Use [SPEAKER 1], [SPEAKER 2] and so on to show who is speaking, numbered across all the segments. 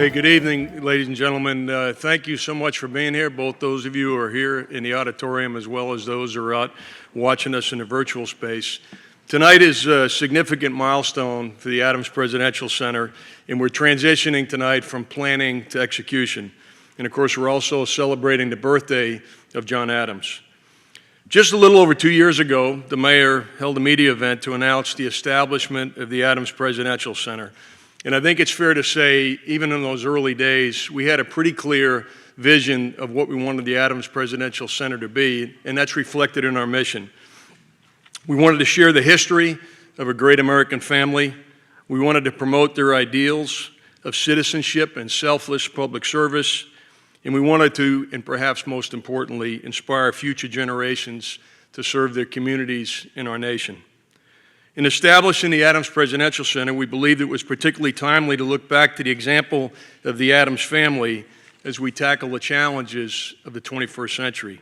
[SPEAKER 1] Hey, good evening, ladies and gentlemen. Thank you so much for being here, both those of you who are here in the auditorium as well as those who are out watching us in the virtual space. Tonight is a significant milestone for the Adams Presidential Center, and we're transitioning tonight from planning to execution. And of course, we're also celebrating the birthday of John Adams. Just a little over 2 years ago, the mayor held a media event to announce the establishment of the Adams Presidential Center. And I think it's fair to say, even in those early days, we had a pretty clear vision of what we wanted the Adams Presidential Center to be, and that's reflected in our mission. We wanted to share the history of a great American family. We wanted to promote their ideals of citizenship and selfless public service. And we wanted to, and perhaps most importantly, inspire future generations to serve their communities in our nation. In establishing the Adams Presidential Center, we believed it was particularly timely to look back to the example of the Adams family as we tackle the challenges of the 21st century.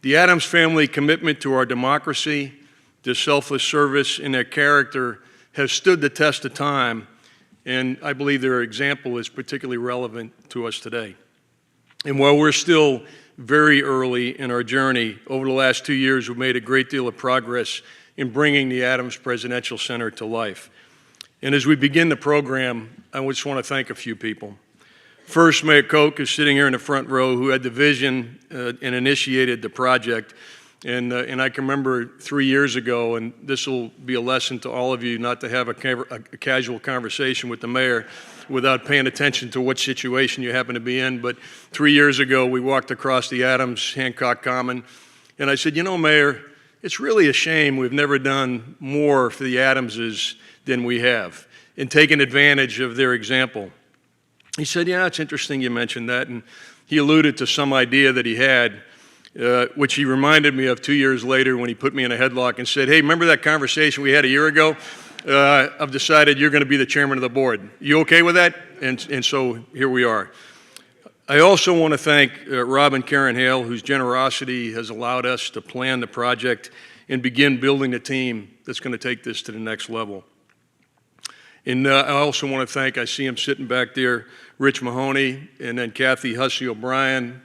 [SPEAKER 1] The Adams family commitment to our democracy, their selfless service, and their character has stood the test of time, and I believe their example is particularly relevant to us today. And while we're still very early in our journey, over the last 2 years, we've made a great deal of progress in bringing the Adams Presidential Center to life. And as we begin the program, I just want to thank a few people. First, Mayor Koch is sitting here in the front row, who had the vision and initiated the project. And I can remember 3 years ago, and this will be a lesson to all of you not to have a casual conversation with the mayor without paying attention to what situation you happen to be in. But 3 years ago, we walked across the Adams Hancock Common, and I said, you know, Mayor, it's really a shame we've never done more for the Adamses than we have, in taking advantage of their example. He said, yeah, it's interesting you mentioned that, and he alluded to some idea that he had, which he reminded me of 2 years later when he put me in a headlock and said, hey, remember that conversation we had a year ago? I've decided you're going to be the chairman of the board. You okay with that? And so here we are. I also want to thank Rob and Karen Hale, whose generosity has allowed us to plan the project and begin building a team that's going to take this to the next level. And I also want to thank, I see him sitting back there, Rich Mahoney, and then Kathy Hussey O'Brien,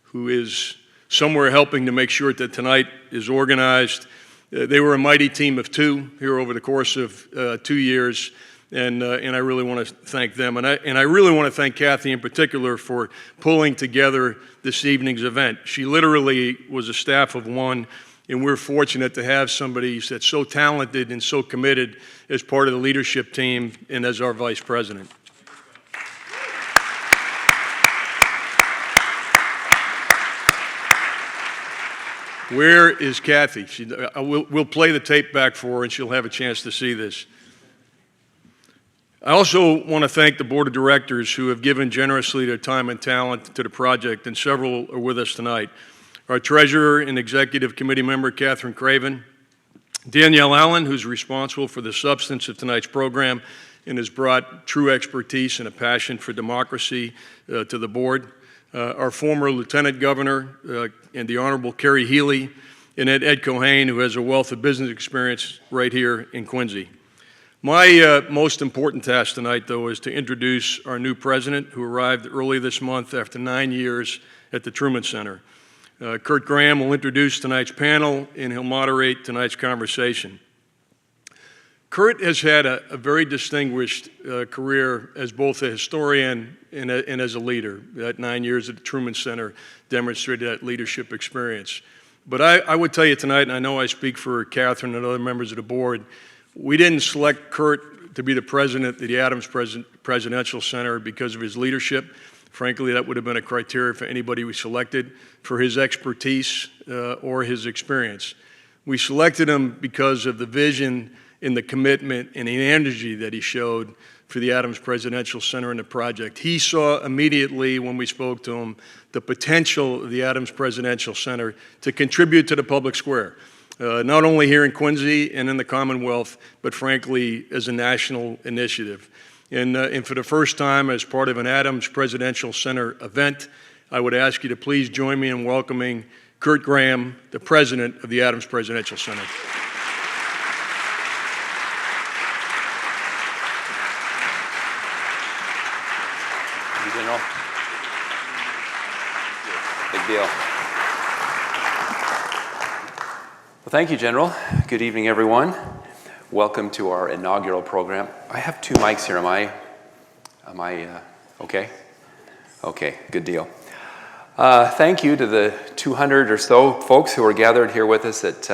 [SPEAKER 1] who is somewhere helping to make sure that tonight is organized. They were a mighty team of two here over the course of 2 years. And I really want to thank them. And I really want to thank Kathy in particular for pulling together this evening's event. She literally was a staff of one, and we're fortunate to have somebody that's so talented and so committed as part of the leadership team and as our vice president. Where is Kathy? We'll play the tape back for her, and she'll have a chance to see this. I also want to thank the board of directors who have given generously their time and talent to the project, and several are with us tonight. Our treasurer and executive committee member, Catherine Craven, Danielle Allen, who's responsible for the substance of tonight's program and has brought true expertise and a passion for democracy to the board, our former lieutenant governor and the Honorable Kerry Healy, and Ed Cohane, who has a wealth of business experience right here in Quincy. My most important task tonight, though, is to introduce our new president, who arrived early this month after 9 years at the Truman Center. Kurt Graham will introduce tonight's panel, and he'll moderate tonight's conversation. Kurt has had a very distinguished career as both a historian and as a leader. That 9 years at the Truman Center demonstrated that leadership experience. But I would tell you tonight, and I know I speak for Catherine and other members of the board, we didn't select Kurt to be the president of the Adams Presidential Center because of his leadership. Frankly, that would have been a criteria for anybody we selected, for his expertise or his experience. We selected him because of the vision and the commitment and the energy that he showed for the Adams Presidential Center and the project. He saw immediately when we spoke to him the potential of the Adams Presidential Center to contribute to the public square. Not only here in Quincy and in the Commonwealth, but frankly, as a national initiative. And for the first time, as part of an Adams Presidential Center event, I would ask you to please join me in welcoming Kurt Graham, the president of the Adams Presidential Center.
[SPEAKER 2] you, General. Big deal. Well, thank you, General. Good evening, everyone. Welcome to our inaugural program. I have two mics here. Am I okay? Okay, good deal. Thank you to the 200 or so folks who are gathered here with us at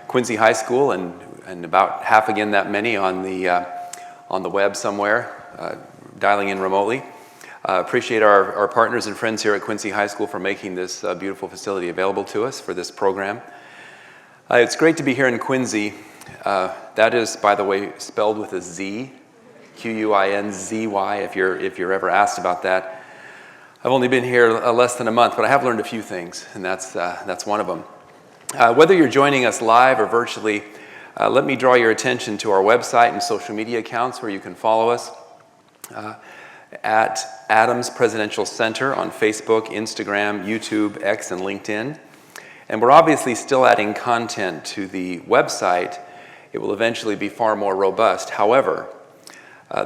[SPEAKER 2] Quincy High School, and about half again that many on the web somewhere, dialing in remotely. Appreciate our partners and friends here at Quincy High School for making this beautiful facility available to us for this program. It's great to be here in Quincy. That is, by the way, spelled with a Z, Q-U-I-N-Z-Y, if you're ever asked about that. I've only been here less than a month, but I have learned a few things, and that's one of them. Whether you're joining us live or virtually, let me draw your attention to our website and social media accounts where you can follow us at Adams Presidential Center on Facebook, Instagram, YouTube, X, and LinkedIn. And we're obviously still adding content to the website. It will eventually be far more robust. However,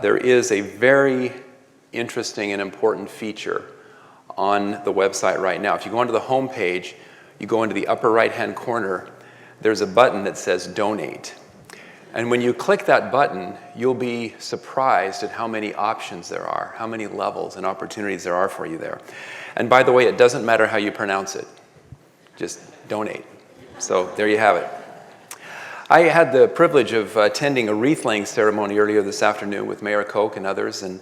[SPEAKER 2] there is a very interesting and important feature on the website right now. If you go onto the home page, you go into the upper right-hand corner, there's a button that says Donate. And when you click that button, you'll be surprised at how many options there are, how many levels and opportunities there are for you there. And by the way, it doesn't matter how you pronounce it. Just donate. So there you have it. I had the privilege of attending a wreath-laying ceremony earlier this afternoon with Mayor Koch and others, and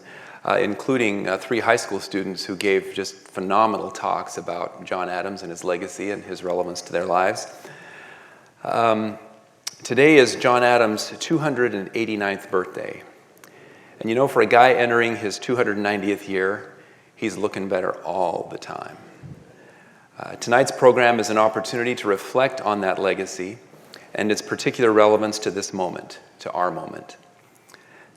[SPEAKER 2] including 3 high school students who gave just phenomenal talks about John Adams and his legacy and his relevance to their lives. Today is John Adams' 289th birthday. And you know, for a guy entering his 290th year, he's looking better all the time. Tonight's program is an opportunity to reflect on that legacy and its particular relevance to this moment, to our moment.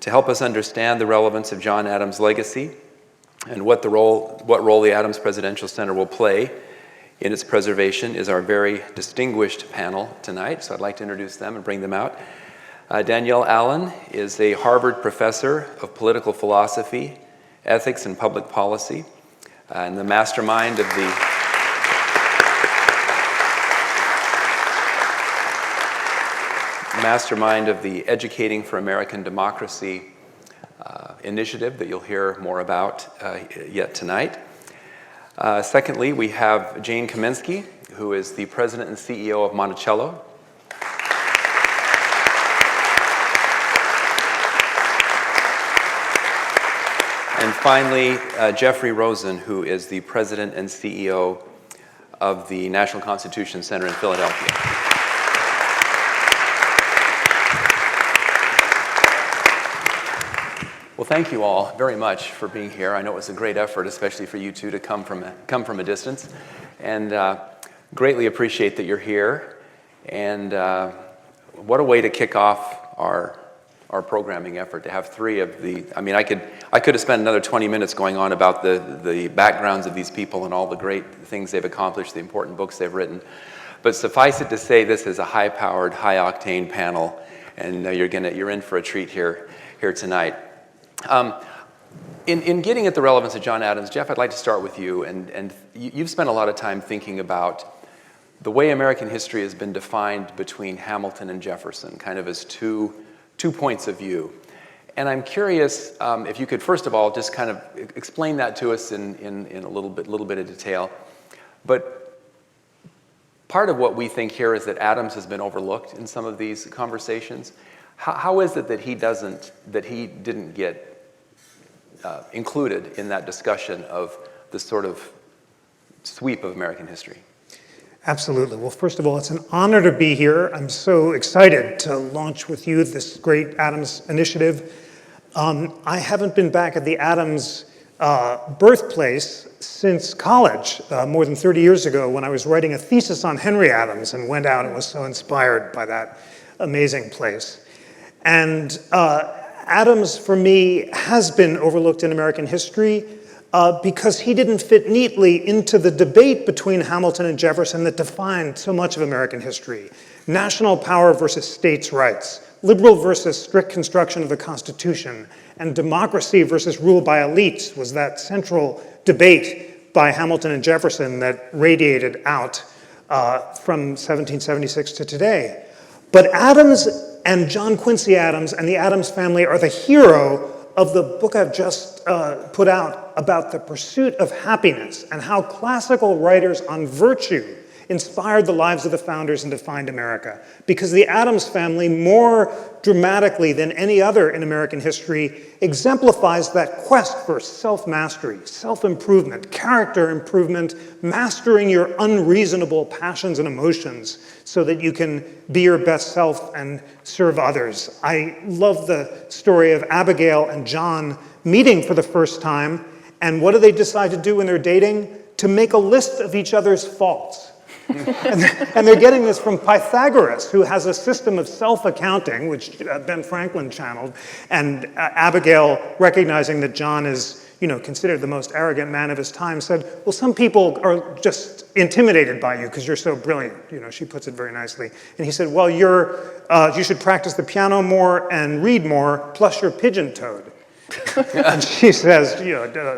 [SPEAKER 2] To help us understand the relevance of John Adams' legacy and what role the Adams Presidential Center will play in its preservation is our very distinguished panel tonight. So I'd like to introduce them and bring them out. Danielle Allen is a Harvard professor of political philosophy, ethics, and public policy, and the mastermind of the Educating for American Democracy initiative that you'll hear more about yet tonight. Secondly, we have Jane Kamensky, who is the president and CEO of Monticello. And finally, Jeffrey Rosen, who is the president and CEO of the National Constitution Center in Philadelphia. Well, thank you all very much for being here. I know it was a great effort, especially for you two, to come from a distance, and greatly appreciate that you're here. And what a way to kick off our programming effort, to have 3 of the. I mean, I could have spent another 20 minutes going on about the backgrounds of these people and all the great things they've accomplished, the important books they've written. But suffice it to say, this is a high-powered, high-octane panel, and you're in for a treat here tonight. In getting at the relevance of John Adams, Jeff, I'd like to start with you. And you've spent a lot of time thinking about the way American history has been defined between Hamilton and Jefferson, kind of as two points of view. And I'm curious if you could, first of all, just kind of explain that to us in a little bit of detail. But part of what we think here is that Adams has been overlooked in some of these conversations. How is it that he didn't get included in that discussion of the sort of sweep of American history?
[SPEAKER 3] Absolutely. Well, first of all, it's an honor to be here. I'm so excited to launch with you this great Adams initiative. I haven't been back at the Adams birthplace since college, more than 30 years ago, when I was writing a thesis on Henry Adams and went out and was so inspired by that amazing place. And Adams, for me, has been overlooked in American history because he didn't fit neatly into the debate between Hamilton and Jefferson that defined so much of American history. National power versus states' rights, liberal versus strict construction of the Constitution, and democracy versus rule by elites was that central debate by Hamilton and Jefferson that radiated out from 1776 to today. But Adams and John Quincy Adams and the Adams family are the hero of the book I've just put out about the pursuit of happiness and how classical writers on virtue inspired the lives of the founders and defined America. Because the Adams family, more dramatically than any other in American history, exemplifies that quest for self-mastery, self-improvement, character improvement, mastering your unreasonable passions and emotions so that you can be your best self and serve others. I love the story of Abigail and John meeting for the first time, and what do they decide to do when they're dating? To make a list of each other's faults. And they're getting this from Pythagoras, who has a system of self-accounting, which Ben Franklin channeled, and Abigail, recognizing that John is, considered the most arrogant man of his time, said, well, some people are just intimidated by you because you're so brilliant. She puts it very nicely. And he said, well, you should practice the piano more and read more, plus you're pigeon-toed. And she says,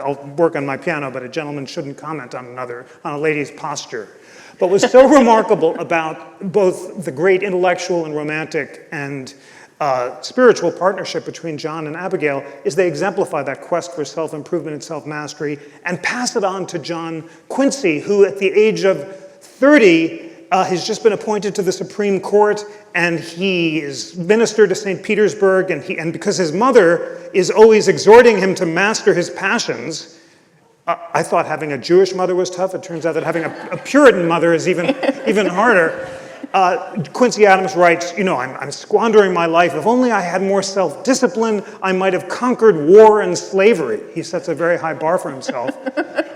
[SPEAKER 3] I'll work on my piano, but a gentleman shouldn't comment on a lady's posture. But what's so remarkable about both the great intellectual and romantic and spiritual partnership between John and Abigail is they exemplify that quest for self-improvement and self-mastery and pass it on to John Quincy, who at the age of 30 has just been appointed to the Supreme Court, and he is minister to St. Petersburg, and because his mother is always exhorting him to master his passions. I thought having a Jewish mother was tough. It turns out that having a Puritan mother is even harder. Quincy Adams writes, I'm squandering my life. If only I had more self-discipline, I might have conquered war and slavery. He sets a very high bar for himself.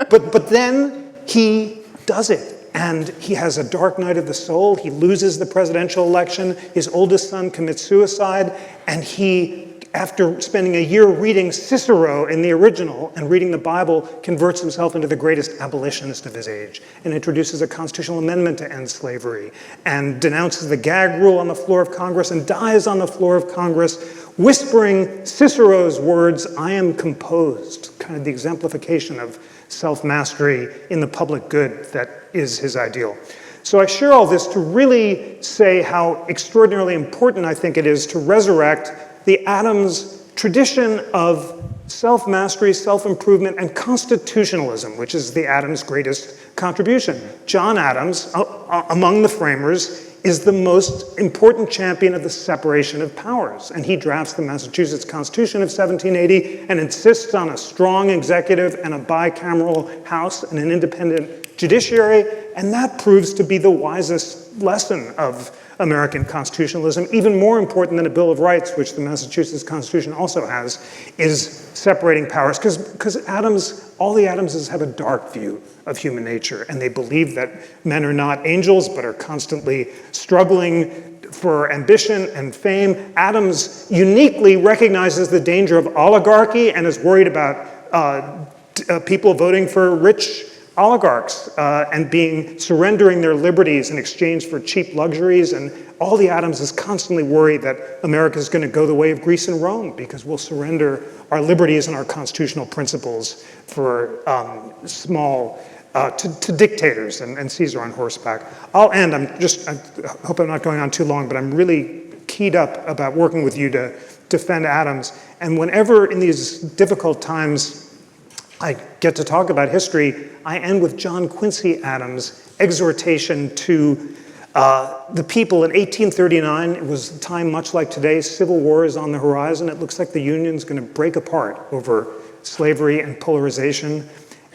[SPEAKER 3] But then he does it. And he has a dark night of the soul. He loses the presidential election. His oldest son commits suicide. And he, after spending a year reading Cicero in the original and reading the Bible, converts himself into the greatest abolitionist of his age and introduces a constitutional amendment to end slavery and denounces the gag rule on the floor of Congress and dies on the floor of Congress whispering Cicero's words, I am composed, kind of the exemplification of self-mastery in the public good that is his ideal. So I share all this to really say how extraordinarily important I think it is to resurrect the Adams tradition of self-mastery, self-improvement, and constitutionalism, which is the Adams' greatest contribution. John Adams, among the framers, is the most important champion of the separation of powers. And he drafts the Massachusetts Constitution of 1780 and insists on a strong executive and a bicameral House and an independent judiciary. And that proves to be the wisest lesson of American constitutionalism. Even more important than a Bill of Rights, which the Massachusetts Constitution also has, is separating powers. Because all the Adamses have a dark view of human nature, and they believe that men are not angels, but are constantly struggling for ambition and fame. Adams uniquely recognizes the danger of oligarchy and is worried about people voting for rich oligarchs and surrendering their liberties in exchange for cheap luxuries. And all the Adams is constantly worried that America is going to go the way of Greece and Rome because we'll surrender our liberties and our constitutional principles for to dictators and Caesar on horseback. I'll end. I hope I'm not going on too long, but I'm really keyed up about working with you to defend Adams. And whenever in these difficult times I get to talk about history, I end with John Quincy Adams' exhortation to the people in 1839. It was a time much like today. Civil war is on the horizon. It looks like the Union's going to break apart over slavery and polarization.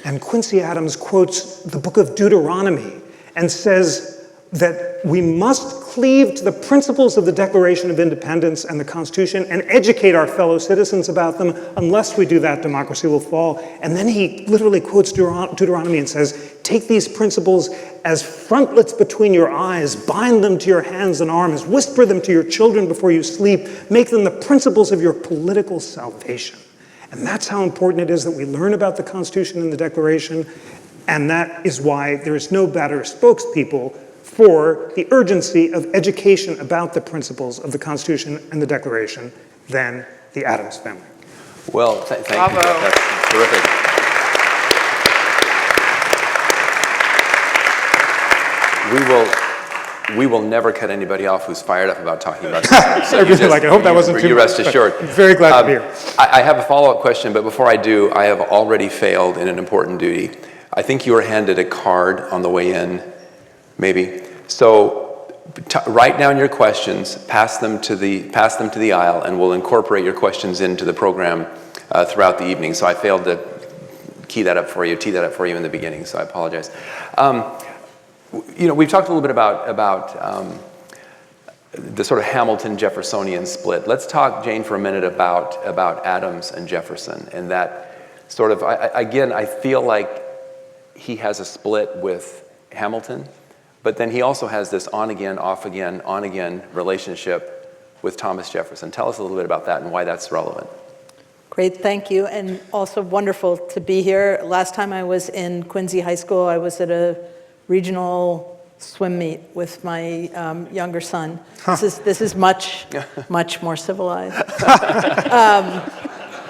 [SPEAKER 3] And Quincy Adams quotes the book of Deuteronomy and says that we must cleave to the principles of the Declaration of Independence and the Constitution and educate our fellow citizens about them. Unless we do that, democracy will fall. And then he literally quotes Deuteronomy and says, take these principles as frontlets between your eyes, bind them to your hands and arms, whisper them to your children before you sleep, make them the principles of your political salvation. And that's how important it is that we learn about the Constitution and the Declaration, and that is why there is no better spokespeople for the urgency of education about the principles of the Constitution and the Declaration than the Adams family.
[SPEAKER 2] Well, thank you,
[SPEAKER 4] Bravo.
[SPEAKER 2] Jeff. That's terrific. We will never cut anybody off who's fired up about talking about this. So
[SPEAKER 3] I really like it. I hope that wasn't too
[SPEAKER 2] You
[SPEAKER 3] much,
[SPEAKER 2] rest
[SPEAKER 3] but
[SPEAKER 2] assured.
[SPEAKER 3] I'm very glad to be here.
[SPEAKER 2] I have a follow-up question, but before I do, I have already failed in an important duty. I think you were handed a card on the way in, maybe. So write down your questions, pass them to the aisle, and we'll incorporate your questions into the program throughout the evening. So I failed to tee that up for you in the beginning, so I apologize. We've talked a little bit about the sort of Hamilton-Jeffersonian split. Let's talk, Jane, for a minute about Adams and Jefferson, and that sort of, I feel like he has a split with Hamilton, but then he also has this on-again, off-again, on-again relationship with Thomas Jefferson. Tell us a little bit about that and why that's relevant.
[SPEAKER 4] Great, thank you, and also wonderful to be here. Last time I was in Quincy High School, I was at a regional swim meet with my younger son. This is much more civilized.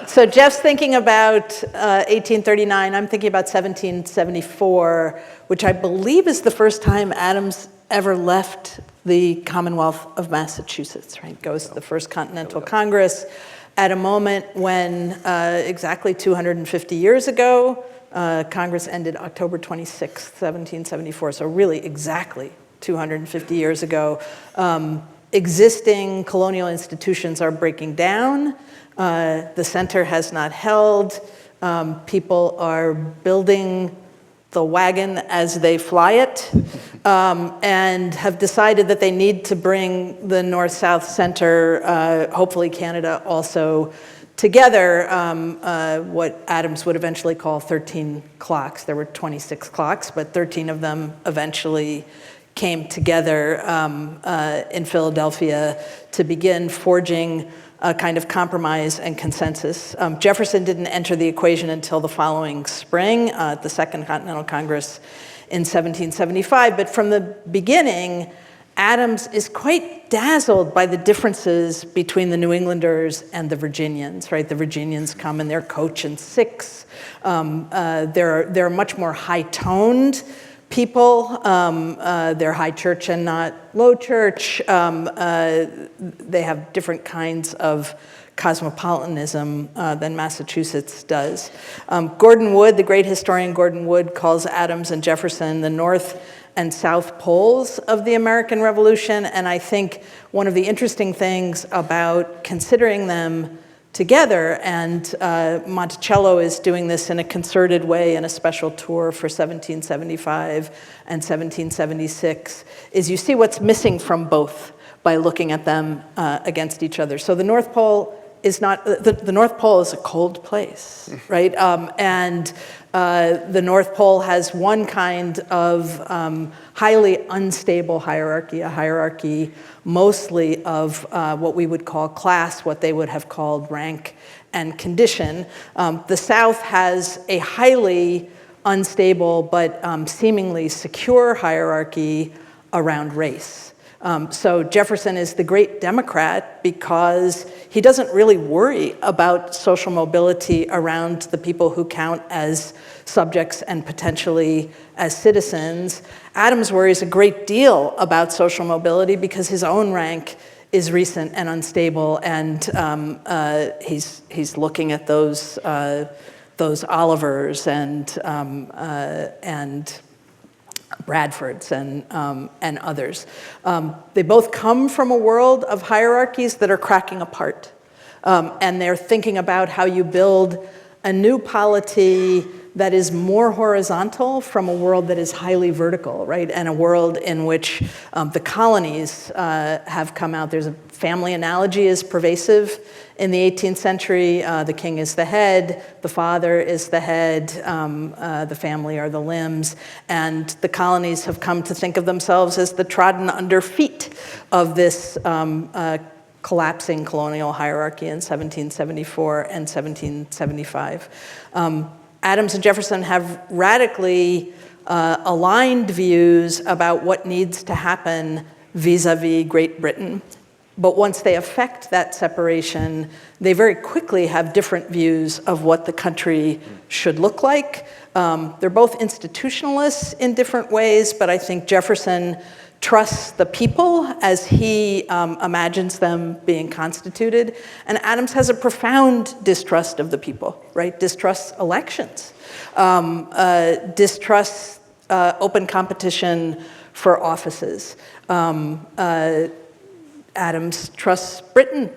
[SPEAKER 4] So Jeff's thinking about 1839. I'm thinking about 1774, which I believe is the first time Adams ever left the Commonwealth of Massachusetts, right? Goes to the First Continental Congress at a moment when exactly 250 years ago, Congress ended October 26, 1774, so really exactly 250 years ago. Existing colonial institutions are breaking down. The center has not held. People are building the wagon as they fly it, and have decided that they need to bring the North-South center, hopefully Canada also, together, what Adams would eventually call 13 clocks. There were 26 clocks, but 13 of them eventually came together in Philadelphia to begin forging a kind of compromise and consensus. Jefferson didn't enter the equation until the following spring at the Second Continental Congress in 1775, but from the beginning, Adams is quite dazzled by the differences between the New Englanders and the Virginians, right? The Virginians come in their coach and six. They're much more high-toned people. They're high church and not low church. They have different kinds of cosmopolitanism than Massachusetts does. Gordon Wood, the great historian Gordon Wood, calls Adams and Jefferson the North and South poles of the American Revolution, and I think one of the interesting things about considering them together, and Monticello is doing this in a concerted way in a special tour for 1775 and 1776, is you see what's missing from both by looking at them against each other. So the North Pole is not, the North Pole is a cold place, right? And the North Pole has one kind of highly unstable hierarchy, a hierarchy mostly of what we would call class, what they would have called rank and condition. The South has a highly unstable but seemingly secure hierarchy around race. So Jefferson is the great Democrat because he doesn't really worry about social mobility around the people who count as subjects and potentially as citizens. Adams worries a great deal about social mobility because his own rank is recent and unstable, and he's looking at those Olivers and Bradfords and others. They both come from a world of hierarchies that are cracking apart. And they're thinking about how you build a new polity that is more horizontal from a world that is highly vertical, right? And a world in which the colonies have come out. There's a family analogy is pervasive in the 18th century. The king is the head, the father is the head, the family are the limbs, and the colonies have come to think of themselves as the trodden under feet of this collapsing colonial hierarchy in 1774 and 1775. Adams and Jefferson have radically aligned views about what needs to happen vis-a-vis Great Britain. But once they affect that separation, they very quickly have different views of what the country should look like. They're both institutionalists in different ways, but I think Jefferson trusts the people as he imagines them being constituted. And Adams has a profound distrust of the people, right? Distrusts elections, distrusts open competition for offices. Adams trusts Britain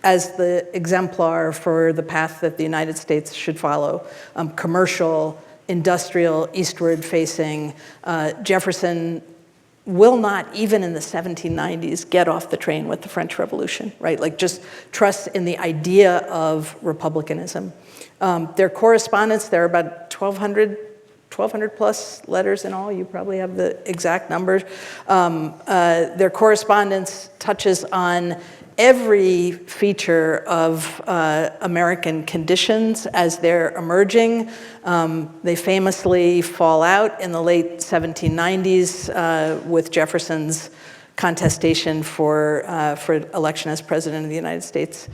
[SPEAKER 4] as the exemplar for the path that the United States should follow. Commercial, industrial, eastward facing. Jefferson will not, even in the 1790s, get off the train with the French Revolution, right? Like just trusts in the idea of republicanism. Their correspondence, there are about 1,200 plus letters in all. You probably have the exact numbers. Their correspondence touches on every feature of American conditions as they're emerging. They famously fall out in the late 1790s with Jefferson's contestation for election as president of the United States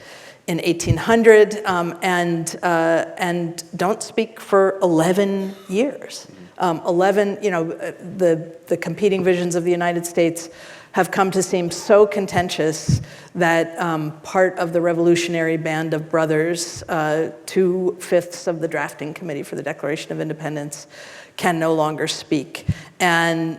[SPEAKER 4] in 1800, and don't speak for 11 years. 11, the competing visions of the United States have come to seem so contentious that part of the revolutionary band of brothers, 2/5 of the drafting committee for the Declaration of Independence, can no longer speak. And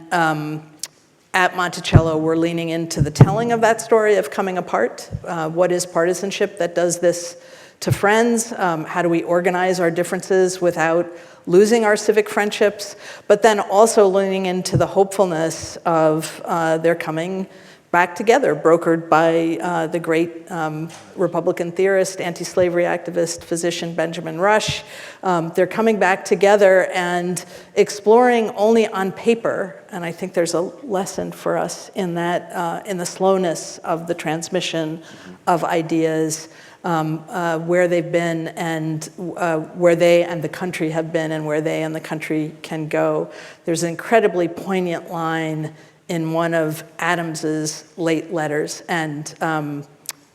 [SPEAKER 4] at Monticello, we're leaning into the telling of that story of coming apart. What is partisanship that does this to friends? How do we organize our differences without losing our civic friendships? But then also leaning into the hopefulness of their coming back together, brokered by the great Republican theorist, anti-slavery activist, physician Benjamin Rush. They're coming back together and exploring only on paper, and I think there's a lesson for us in that, in the slowness of the transmission of ideas, where they've been and where they and the country have been and where they and the country can go. There's an incredibly poignant line in one of Adams's late letters, and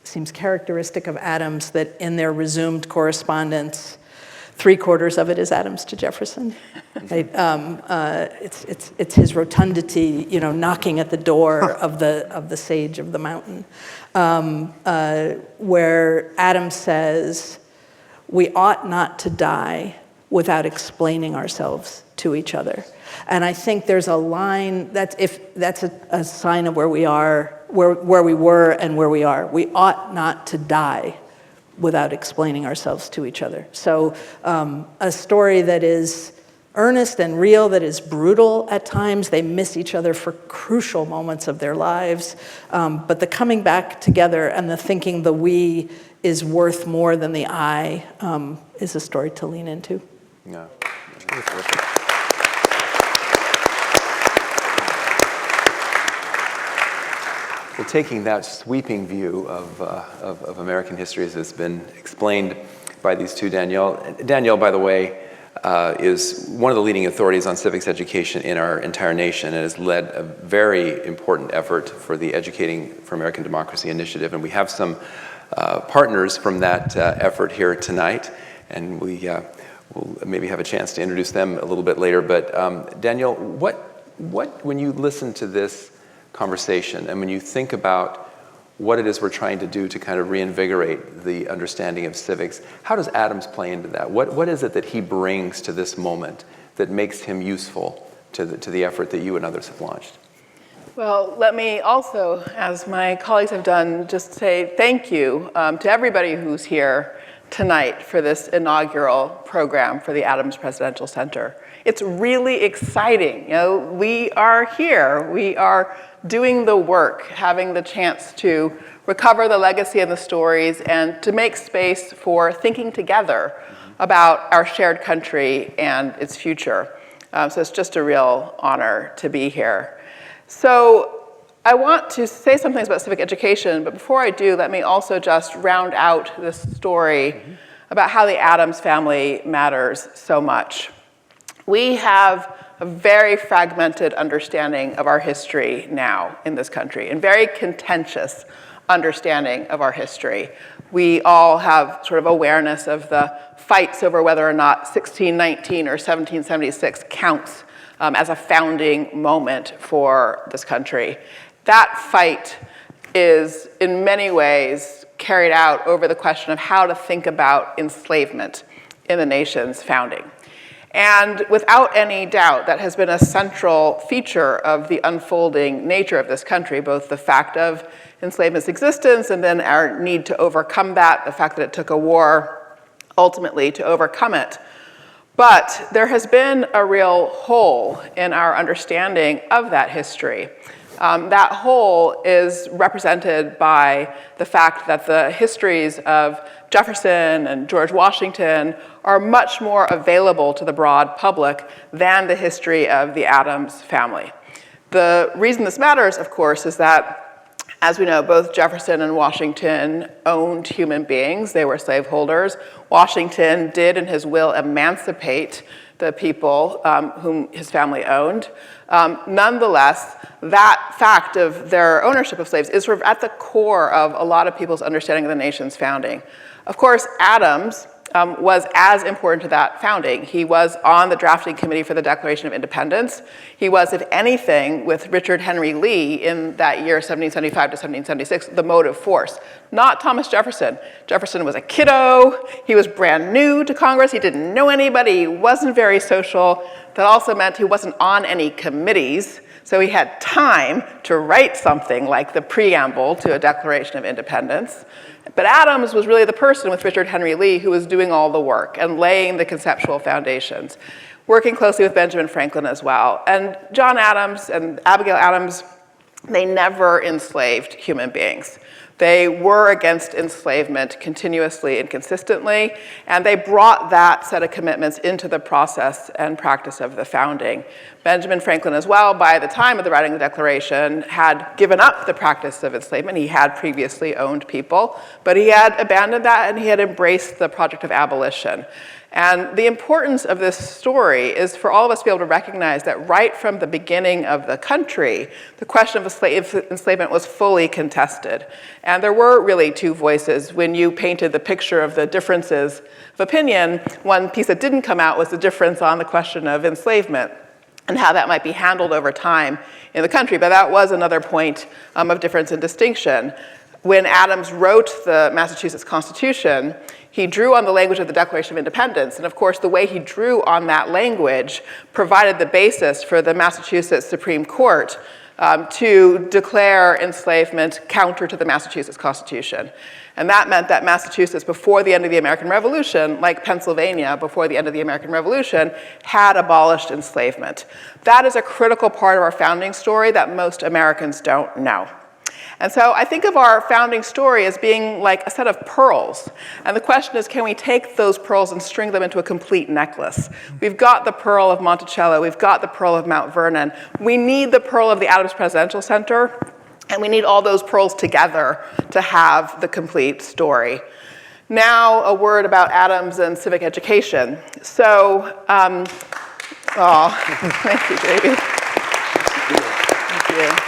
[SPEAKER 4] seems characteristic of Adams that in their resumed correspondence, 3/4 of it is Adams to Jefferson. Right? It's his rotundity, knocking at the door of the sage of the mountain, where Adams says, "We ought not to die without explaining ourselves to each other." And I think there's a line that's a sign of where we are, where we were and where we are. We ought not to die without explaining ourselves to each other. So a story that is earnest and real, that is brutal at times. They miss each other for crucial moments of their lives. But the coming back together and the thinking the we is worth more than the I is a story to lean into.
[SPEAKER 2] Yeah. Well, taking that sweeping view of American history as it's been explained by these two, Danielle, by the way, is one of the leading authorities on civics education in our entire nation and has led a very important effort for the Educating for American Democracy initiative. And we have some partners from that effort here tonight, and we'll maybe have a chance to introduce them a little bit later. But Danielle, when you listen to this conversation and when you think about what it is we're trying to do to kind of reinvigorate the understanding of civics, how does Adams play into that? What is it that he brings to this moment that makes him useful to the effort that you and others have launched?
[SPEAKER 5] Well, let me also, as my colleagues have done, just say thank you to everybody who's here tonight for this inaugural program for the Adams Presidential Center. It's really exciting. We are here. We are doing the work, having the chance to recover the legacy and the stories and to make space for thinking together about our shared country and its future. So it's just a real honor to be here. So I want to say some things about civic education, but before I do, let me also just round out this story about how the Adams family matters so much. We have a very fragmented understanding of our history now in this country, and very contentious understanding of our history. We all have sort of awareness of the fights over whether or not 1619 or 1776 counts as a founding moment for this country. That fight is in many ways carried out over the question of how to think about enslavement in the nation's founding. And without any doubt, that has been a central feature of the unfolding nature of this country, both the fact of enslavement's existence and then our need to overcome that, the fact that it took a war ultimately to overcome it. But there has been a real hole in our understanding of that history. That hole is represented by the fact that the histories of Jefferson and George Washington are much more available to the broad public than the history of the Adams family. The reason this matters, of course, is that, as we know, both Jefferson and Washington owned human beings. They were slaveholders. Washington did, in his will, emancipate the people whom his family owned. Nonetheless, that fact of their ownership of slaves is sort of at the core of a lot of people's understanding of the nation's founding. Of course, Adams was as important to that founding. He was on the drafting committee for the Declaration of Independence. He was, if anything, with Richard Henry Lee in that year, 1775 to 1776, the motive force, not Thomas Jefferson. Jefferson was a kiddo. He was brand new to Congress. He didn't know anybody. He wasn't very social. That also meant he wasn't on any committees. So he had time to write something like the preamble to a Declaration of Independence. But Adams was really the person with Richard Henry Lee who was doing all the work and laying the conceptual foundations, working closely with Benjamin Franklin as well. And John Adams and Abigail Adams, they never enslaved human beings. They were against enslavement continuously and consistently, and they brought that set of commitments into the process and practice of the founding. Benjamin Franklin as well, by the time of the writing of the Declaration, had given up the practice of enslavement. He had previously owned people, but he had abandoned that and he had embraced the project of abolition. And the importance of this story is for all of us to be able to recognize that right from the beginning of the country, the question of enslavement was fully contested. And there were really two voices. When you painted the picture of the differences of opinion, one piece that didn't come out was the difference on the question of enslavement and how that might be handled over time in the country. But that was another point of difference and distinction. When Adams wrote the Massachusetts Constitution, he drew on the language of the Declaration of Independence. And of course, the way he drew on that language provided the basis for the Massachusetts Supreme Court to declare enslavement counter to the Massachusetts Constitution. And that meant that Massachusetts, before the end of the American Revolution, like Pennsylvania before the end of the American Revolution, had abolished enslavement. That is a critical part of our founding story that most Americans don't know. And so I think of our founding story as being like a set of pearls. And the question is, can we take those pearls and string them into a complete necklace? We've got the pearl of Monticello. We've got the pearl of Mount Vernon. We need the pearl of the Adams Presidential Center. And we need all those pearls together to have the complete story. Now, a word about Adams and civic education. So, thank you, Davey. Thank you.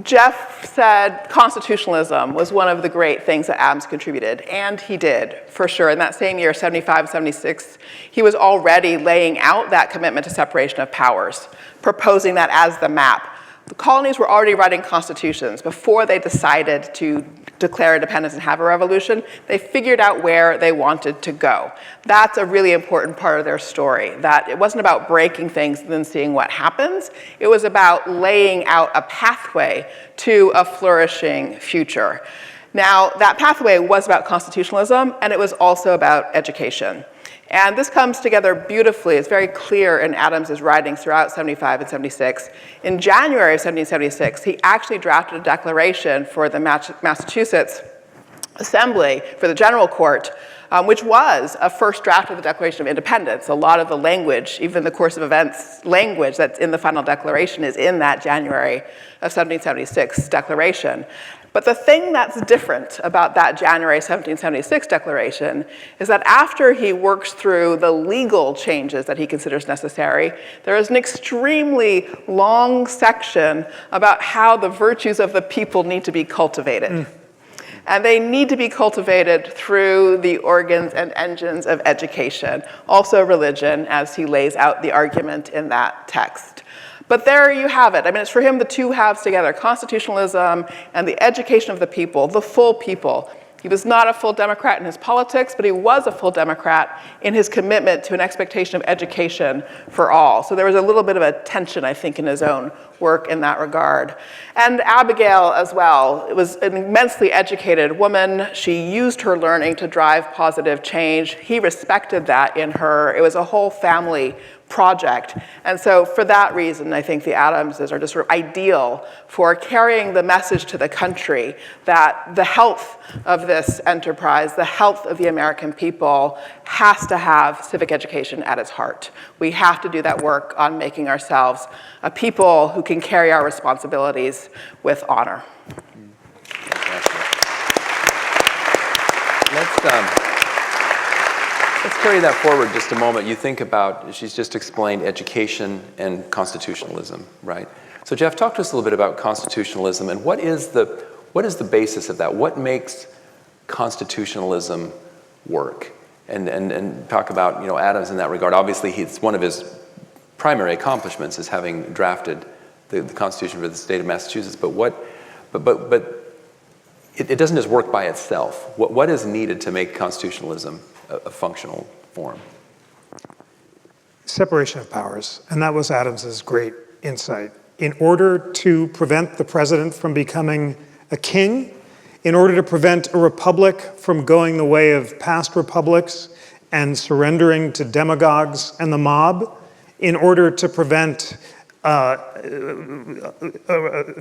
[SPEAKER 5] Jeff said constitutionalism was one of the great things that Adams contributed, and he did, for sure. In that same year, 75, 76, he was already laying out that commitment to separation of powers, proposing that as the map. The colonies were already writing constitutions before they decided to declare independence and have a revolution. They figured out where they wanted to go. That's a really important part of their story, that it wasn't about breaking things and then seeing what happens. It was about laying out a pathway to a flourishing future. Now, that pathway was about constitutionalism, and it was also about education. And this comes together beautifully. It's very clear in Adams's writings throughout 75 and 76. In January of 1776, he actually drafted a declaration for the Massachusetts Assembly, for the General Court, which was a first draft of the Declaration of Independence. A lot of the language, even the course of events language that's in the final declaration is in that January of 1776 declaration. But the thing that's different about that January 1776 declaration is that after he works through the legal changes that he considers necessary, there is an extremely long section about how the virtues of the people need to be cultivated. And they need to be cultivated through the organs and engines of education, also religion, as he lays out the argument in that text. But there you have it. I mean, it's for him the two halves together, constitutionalism and the education of the people, the full people. He was not a full Democrat in his politics, but he was a full Democrat in his commitment to an expectation of education for all. So there was a little bit of a tension, I think, in his own work in that regard. And Abigail as well. It was an immensely educated woman. She used her learning to drive positive change. He respected that in her. It was a whole family project. And so for that reason, I think the Adamses are just sort of ideal for carrying the message to the country that the health of this enterprise, the health of the American people, has to have civic education at its heart. We have to do that work on making ourselves a people who can carry our responsibilities with honor.
[SPEAKER 2] Let's carry that forward just a moment. You think about, she's just explained education and constitutionalism, right? So Jeff, talk to us a little bit about constitutionalism and what is the basis of that? What makes constitutionalism work? And talk about, Adams in that regard. Obviously, one of his primary accomplishments is having drafted the Constitution for the state of Massachusetts. But it doesn't just work by itself. What is needed to make constitutionalism a functional form?
[SPEAKER 3] Separation of powers, and that was Adams's great insight. In order to prevent the president from becoming a king, in order to prevent a republic from going the way of past republics and surrendering to demagogues and the mob, in order to prevent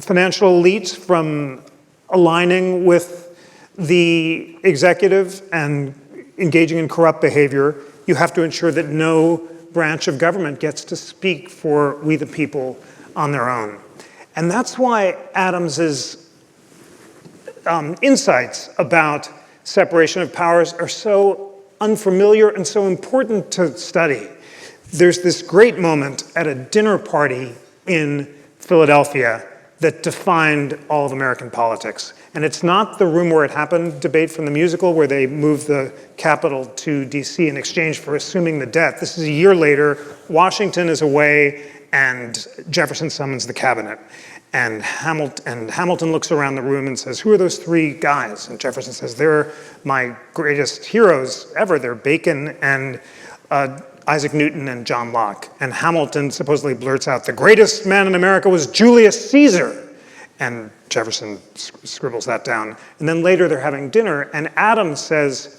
[SPEAKER 3] financial elites from aligning with the executive and engaging in corrupt behavior, you have to ensure that no branch of government gets to speak for we the people on their own. And that's why Adams's insights about separation of powers are so unfamiliar and so important to study. There's this great moment at a dinner party in Philadelphia that defined all of American politics. And it's not the Room Where It Happened debate from the musical where they moved the capital to DC in exchange for assuming the debt. This is a year later. Washington is away and Jefferson summons the cabinet. And Hamilton looks around the room and says, "Who are those three guys?" And Jefferson says, "They're my greatest heroes ever. They're Bacon and Isaac Newton and John Locke." And Hamilton supposedly blurts out, "The greatest man in America was Julius Caesar." And Jefferson scribbles that down. And then later they're having dinner, and Adams says,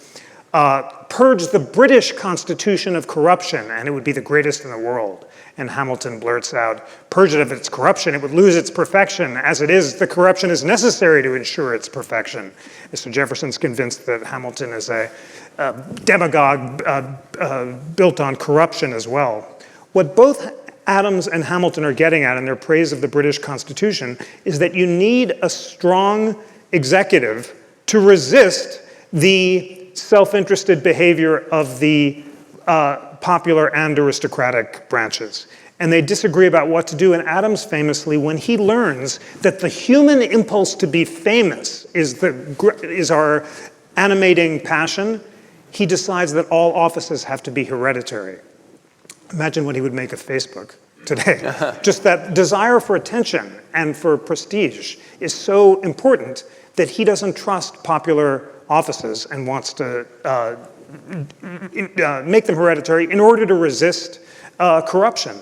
[SPEAKER 3] "Purge the British Constitution of corruption, and it would be the greatest in the world." And Hamilton blurts out, "Purge it of its corruption, it would lose its perfection. As it is, the corruption is necessary to ensure its perfection." And so Jefferson's convinced that Hamilton is a demagogue built on corruption as well. What both Adams and Hamilton are getting at in their praise of the British Constitution is that you need a strong executive to resist the self-interested behavior of the popular and aristocratic branches. And they disagree about what to do. And Adams famously, when he learns that the human impulse to be famous is our animating passion, he decides that all offices have to be hereditary. Imagine what he would make of Facebook today. Just that desire for attention and for prestige is so important that he doesn't trust popular offices and wants to make them hereditary in order to resist corruption.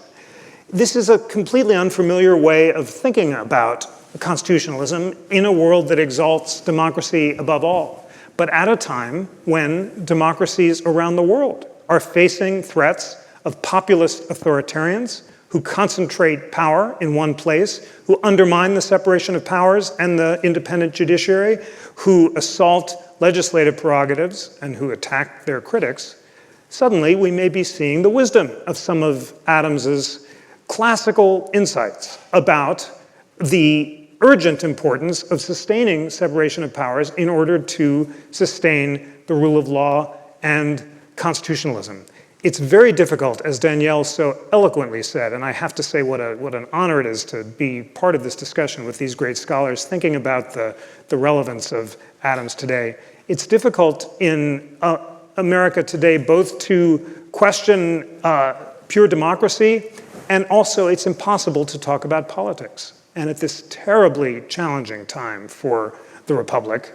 [SPEAKER 3] This is a completely unfamiliar way of thinking about constitutionalism in a world that exalts democracy above all, but at a time when democracies around the world are facing threats of populist authoritarians who concentrate power in one place, who undermine the separation of powers and the independent judiciary, who assault legislative prerogatives and who attack their critics. Suddenly, we may be seeing the wisdom of some of Adams's classical insights about the urgent importance of sustaining separation of powers in order to sustain the rule of law and constitutionalism. It's very difficult, as Danielle so eloquently said, and I have to say what an honor it is to be part of this discussion with these great scholars thinking about the relevance of Adams today. It's difficult in America today both to question pure democracy, and also it's impossible to talk about politics. And at this terribly challenging time for the Republic,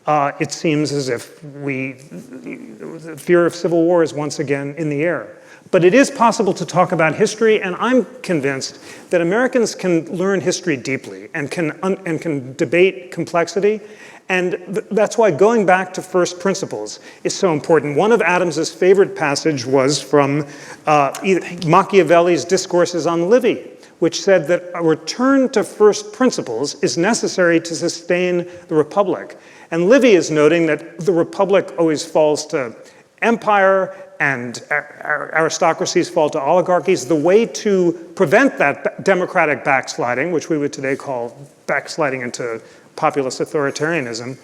[SPEAKER 3] it seems as if the fear of civil war is once again in the air. But it is possible to talk about history, and I'm convinced that Americans can learn history deeply and can debate complexity. And that's why going back to first principles is so important. One of Adams's favorite passage was from Machiavelli's Discourses on Livy, which said that a return to first principles is necessary to sustain the Republic. And Livy is noting that the Republic always falls to empire and aristocracies fall to oligarchies. The way to prevent that democratic backsliding, which we would today call backsliding into populist authoritarianism,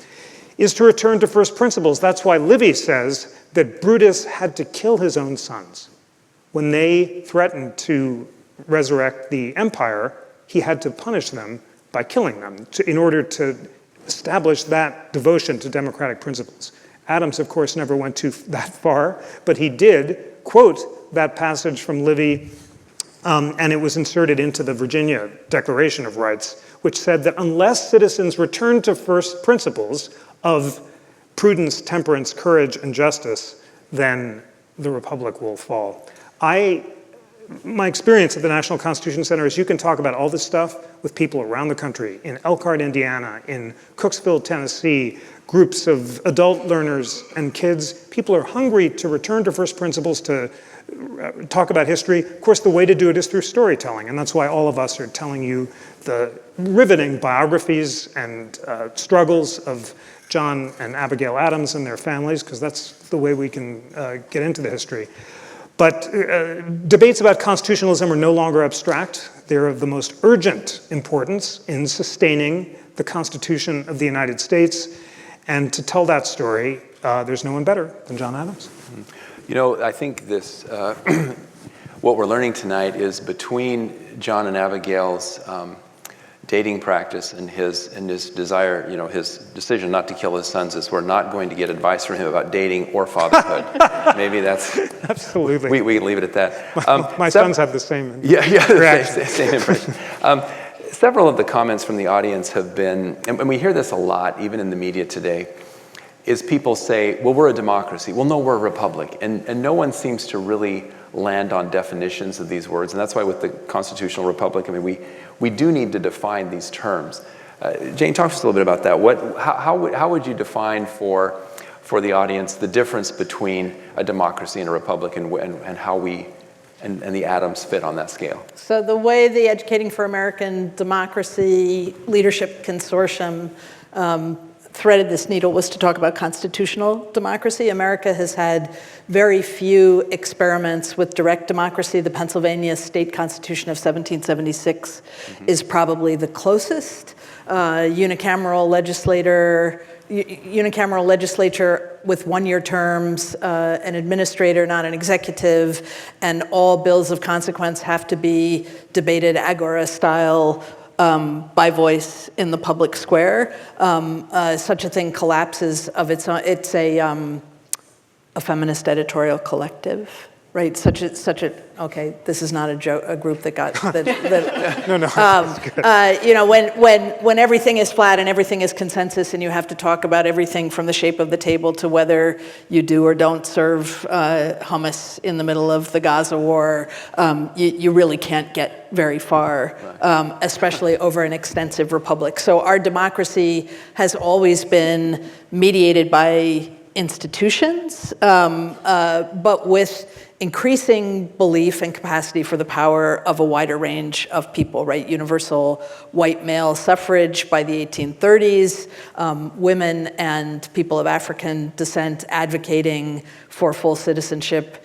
[SPEAKER 3] is to return to first principles. That's why Livy says that Brutus had to kill his own sons. When they threatened to resurrect the empire, he had to punish them by killing them in order to establish that devotion to democratic principles. Adams, of course, never went that far, but he did quote that passage from Livy, and it was inserted into the Virginia Declaration of Rights, which said that unless citizens return to first principles of prudence, temperance, courage, and justice, then the Republic will fall. My experience at the National Constitution Center is you can talk about all this stuff with people around the country, in Elkhart, Indiana, in Cooksville, Tennessee, groups of adult learners and kids. People are hungry to return to first principles, to talk about history. Of course, the way to do it is through storytelling, and that's why all of us are telling you the riveting biographies and struggles of John and Abigail Adams and their families, because that's the way we can get into the history. But debates about constitutionalism are no longer abstract. They're of the most urgent importance in sustaining the Constitution of the United States. And to tell that story, there's no one better than John Adams.
[SPEAKER 2] You know, I think this, what we're learning tonight is between John and Abigail's dating practice and his desire, you know, his decision not to kill his sons is we're not going to get advice from him about dating or fatherhood. Maybe that's...
[SPEAKER 3] Absolutely.
[SPEAKER 2] We can leave it at that.
[SPEAKER 3] My sons have the same
[SPEAKER 2] reaction. Same impression. Several of the comments from the audience have been, and we hear this a lot, even in the media today, is people say, well, we're a democracy. Well, no, we're a republic. And no one seems to really land on definitions of these words. And that's why with the constitutional republic, I mean, we do need to define these terms. Jane, talk to us a little bit about that. How would you define for the audience the difference between a democracy and a republic, and how we and the Adams fit on that scale?
[SPEAKER 4] So the way the Educating for American Democracy Leadership Consortium threaded this needle was to talk about constitutional democracy. America has had very few experiments with direct democracy. The Pennsylvania State Constitution of 1776 is probably the closest. Unicameral legislature with one-year terms, an administrator, not an executive, and all bills of consequence have to be debated agora-style by voice in the public square. Such a thing collapses of its own. It's a feminist editorial collective, right? Okay, this is not a group that got that.
[SPEAKER 3] No.
[SPEAKER 4] You know, when everything is flat and everything is consensus, and you have to talk about everything from the shape of the table to whether you do or don't serve hummus in the middle of the Gaza war, you really can't get very far, especially over an extensive republic. So our democracy has always been mediated by institutions, but with increasing belief and capacity for the power of a wider range of people, right? Universal white male suffrage by the 1830s, women and people of African descent advocating for full citizenship,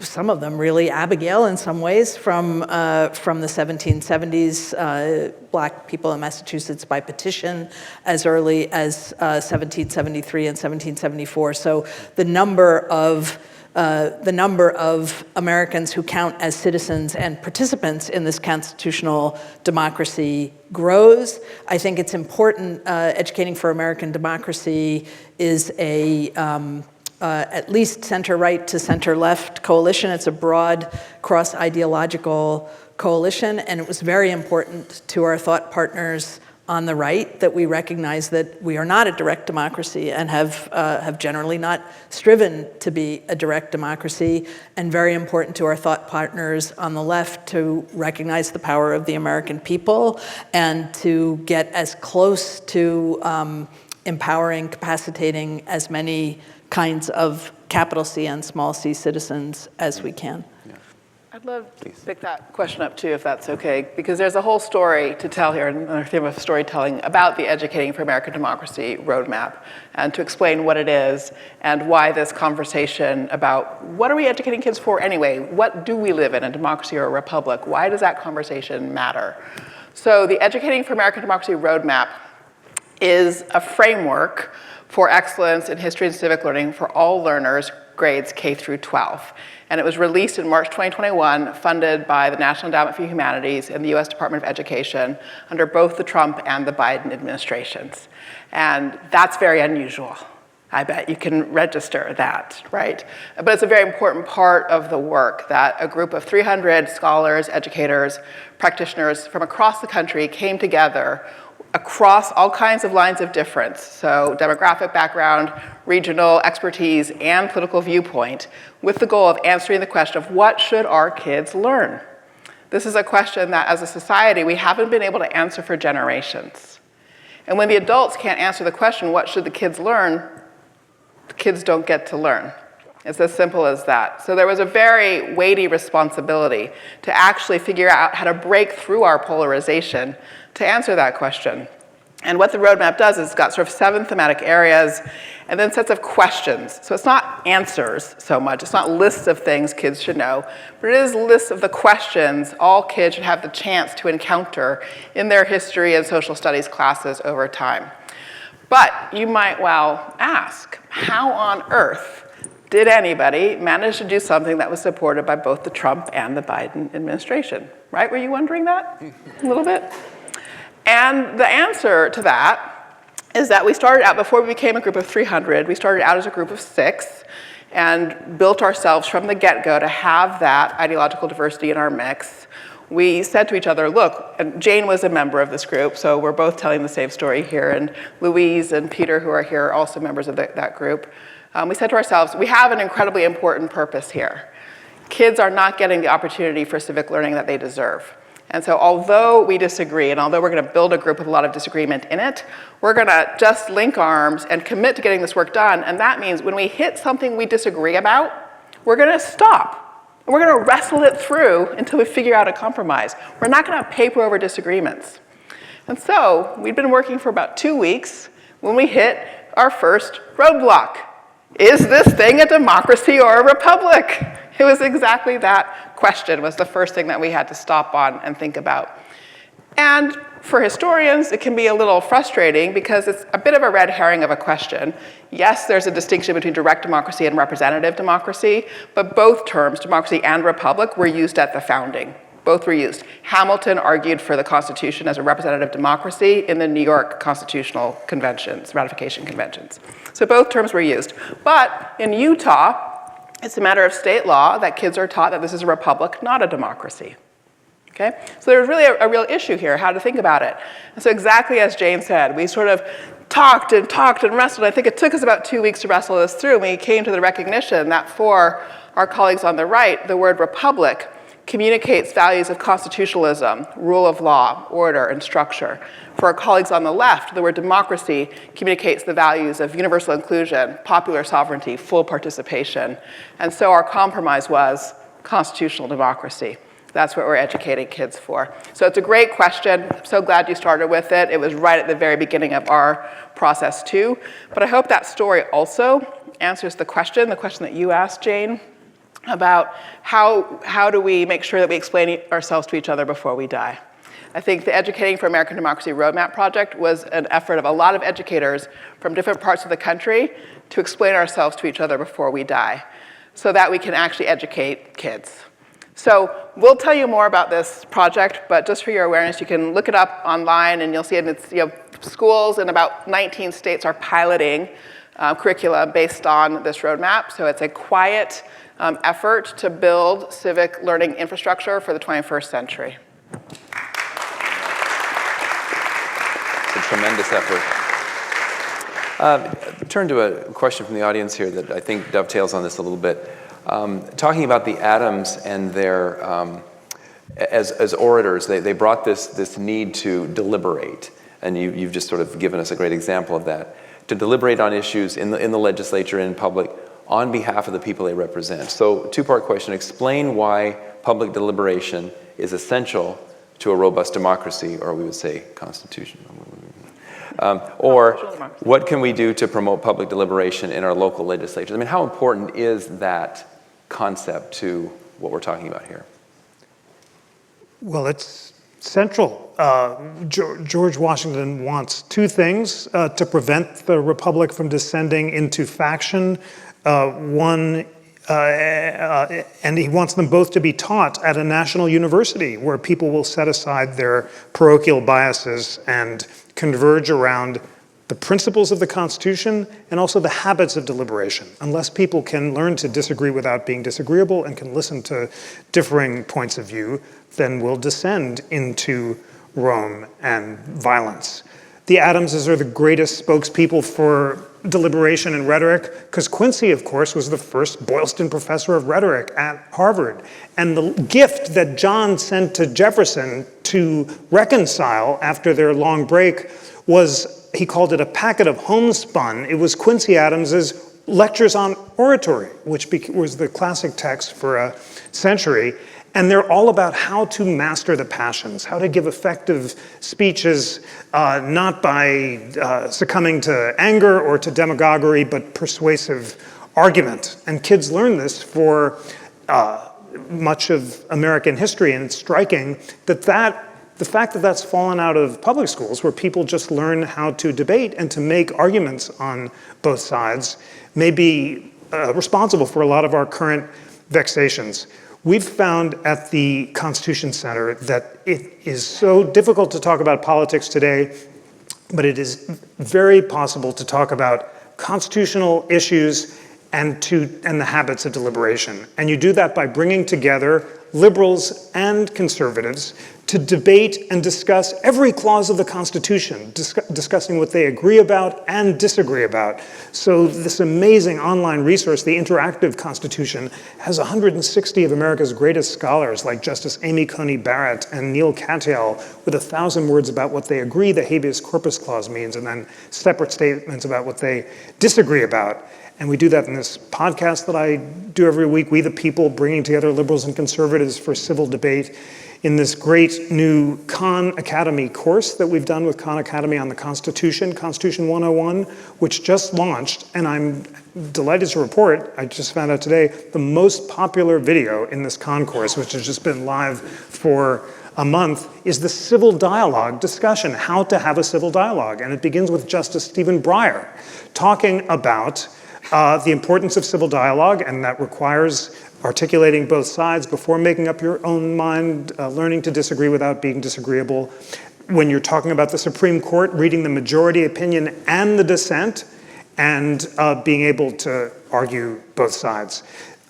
[SPEAKER 4] some of them really Abigail in some ways from the 1770s, black people in Massachusetts by petition as early as 1773 and 1774. So the number of Americans who count as citizens and participants in this constitutional democracy grows. I think it's important. Educating for American Democracy is a at least center-right to center-left coalition. It's a broad cross-ideological coalition, and it was very important to our thought partners on the right that we recognize that we are not a direct democracy and have generally not striven to be a direct democracy, and very important to our thought partners on the left to recognize the power of the American people and to get as close to empowering, capacitating as many kinds of capital C and small c citizens as we can.
[SPEAKER 5] I'd love to pick that question up too, if that's okay, because there's a whole story to tell here, another theme of storytelling about the Educating for American Democracy roadmap, and to explain what it is and why this conversation about what are we educating kids for anyway? What do we live in, a democracy or a republic? Why does that conversation matter? So the Educating for American Democracy roadmap is a framework for excellence in history and civic learning for all learners, grades K through 12. And it was released in March 2021, funded by the National Endowment for Humanities and the US Department of Education under both the Trump and the Biden administrations. And that's very unusual. I bet you can register that, right? But it's a very important part of the work that a group of 300 scholars, educators, practitioners from across the country came together across all kinds of lines of difference, so demographic background, regional expertise, and political viewpoint, with the goal of answering the question of what should our kids learn? This is a question that as a society we haven't been able to answer for generations. And when the adults can't answer the question, what should the kids learn, the kids don't get to learn. It's as simple as that. So there was a very weighty responsibility to actually figure out how to break through our polarization to answer that question. And what the roadmap does is it's got sort of 7 thematic areas and then sets of questions. So it's not answers so much, it's not lists of things kids should know, but it is lists of the questions all kids should have the chance to encounter in their history and social studies classes over time. But you might well ask, how on earth did anybody manage to do something that was supported by both the Trump and the Biden administration? Right? Were you wondering that a little bit? And the answer to that is that we started out, before we became a group of 300, we started out as a group of 6 and built ourselves from the get-go to have that ideological diversity in our mix. We said to each other, look, and Jane was a member of this group, so we're both telling the same story here, and Louise and Peter, who are here, are also members of that group. We said to ourselves, we have an incredibly important purpose here. Kids are not getting the opportunity for civic learning that they deserve. And so although we disagree, and although we're going to build a group with a lot of disagreement in it, we're going to just link arms and commit to getting this work done. And that means when we hit something we disagree about, we're going to stop. And we're going to wrestle it through until we figure out a compromise. We're not going to paper over disagreements. And so we'd been working for about 2 weeks when we hit our first roadblock. Is this thing a democracy or a republic? It was exactly that question was the first thing that we had to stop on and think about. And for historians, it can be a little frustrating because it's a bit of a red herring of a question. Yes, there's a distinction between direct democracy and representative democracy, but both terms, democracy and republic, were used at the founding. Both were used. Hamilton argued for the Constitution as a representative democracy in the New York Constitutional Conventions, ratification conventions. So both terms were used. But in Utah, it's a matter of state law that kids are taught that this is a republic, not a democracy. Okay? So there's really a real issue here, how to think about it. And so exactly as Jane said, we sort of talked and wrestled. I think it took us about 2 weeks to wrestle this through. We came to the recognition that for our colleagues on the right, the word republic communicates values of constitutionalism, rule of law, order, and structure. For our colleagues on the left, the word democracy communicates the values of universal inclusion, popular sovereignty, full participation. And so our compromise was constitutional democracy. That's what we're educating kids for. So it's a great question. I'm so glad you started with it. It was right at the very beginning of our process too. But I hope that story also answers the question that you asked, Jane, about how do we make sure that we explain ourselves to each other before we die. I think the Educating for American Democracy Roadmap Project was an effort of a lot of educators from different parts of the country to explain ourselves to each other before we die, so that we can actually educate kids. So we'll tell you more about this project, but just for your awareness, you can look it up online and you'll see it. It's, schools in about 19 states are piloting curricula based on this roadmap. So it's a quiet effort to build civic learning infrastructure for the 21st century.
[SPEAKER 2] It's a tremendous effort. Turn to a question from the audience here that I think dovetails on this a little bit. Talking about the Adams and their, as orators, they brought this need to deliberate, and you've just sort of given us a great example of that, to deliberate on issues in the legislature and in public on behalf of the people they represent. So, two-part question, explain why public deliberation is essential to a robust democracy, or we would say constitution. Or what can we do to promote public deliberation in our local legislatures? I mean, how important is that concept to what we're talking about here?
[SPEAKER 3] Well, it's central. George Washington wants two things to prevent the republic from descending into faction. And he wants them both to be taught at a national university where people will set aside their parochial biases and converge around the principles of the Constitution and also the habits of deliberation. Unless people can learn to disagree without being disagreeable and can listen to differing points of view, then we'll descend into Rome and violence. The Adamses are the greatest spokespeople for deliberation and rhetoric, because Quincy, of course, was the first Boylston professor of rhetoric at Harvard. And the gift that John sent to Jefferson to reconcile after their long break was, he called it a packet of homespun. It was Quincy Adams's Lectures on Oratory, which was the classic text for a century. And they're all about how to master the passions, how to give effective speeches, not by succumbing to anger or to demagoguery, but persuasive argument. And kids learn this for much of American history, and it's striking that the fact that that's fallen out of public schools, where people just learn how to debate and to make arguments on both sides, may be responsible for a lot of our current vexations. We've found at the Constitution Center that it is so difficult to talk about politics today, but it is very possible to talk about constitutional issues and the habits of deliberation. And you do that by bringing together liberals and conservatives to debate and discuss every clause of the Constitution, discussing what they agree about and disagree about. So this amazing online resource, the Interactive Constitution, has 160 of America's greatest scholars, like Justice Amy Coney Barrett and Neil Katyal, with 1,000 words about what they agree the habeas corpus clause means, and then separate statements about what they disagree about. And we do that in this podcast that I do every week, We the People, bringing together liberals and conservatives for civil debate, in this great new Khan Academy course that we've done with Khan Academy on the Constitution, Constitution 101, which just launched, and I'm delighted to report, I just found out today, the most popular video in this Khan course, which has just been live for a month, is the civil dialogue discussion, how to have a civil dialogue. And it begins with Justice Stephen Breyer talking about the importance of civil dialogue, and that requires articulating both sides before making up your own mind, learning to disagree without being disagreeable. When you're talking about the Supreme Court, reading the majority opinion and the dissent, and being able to argue both sides.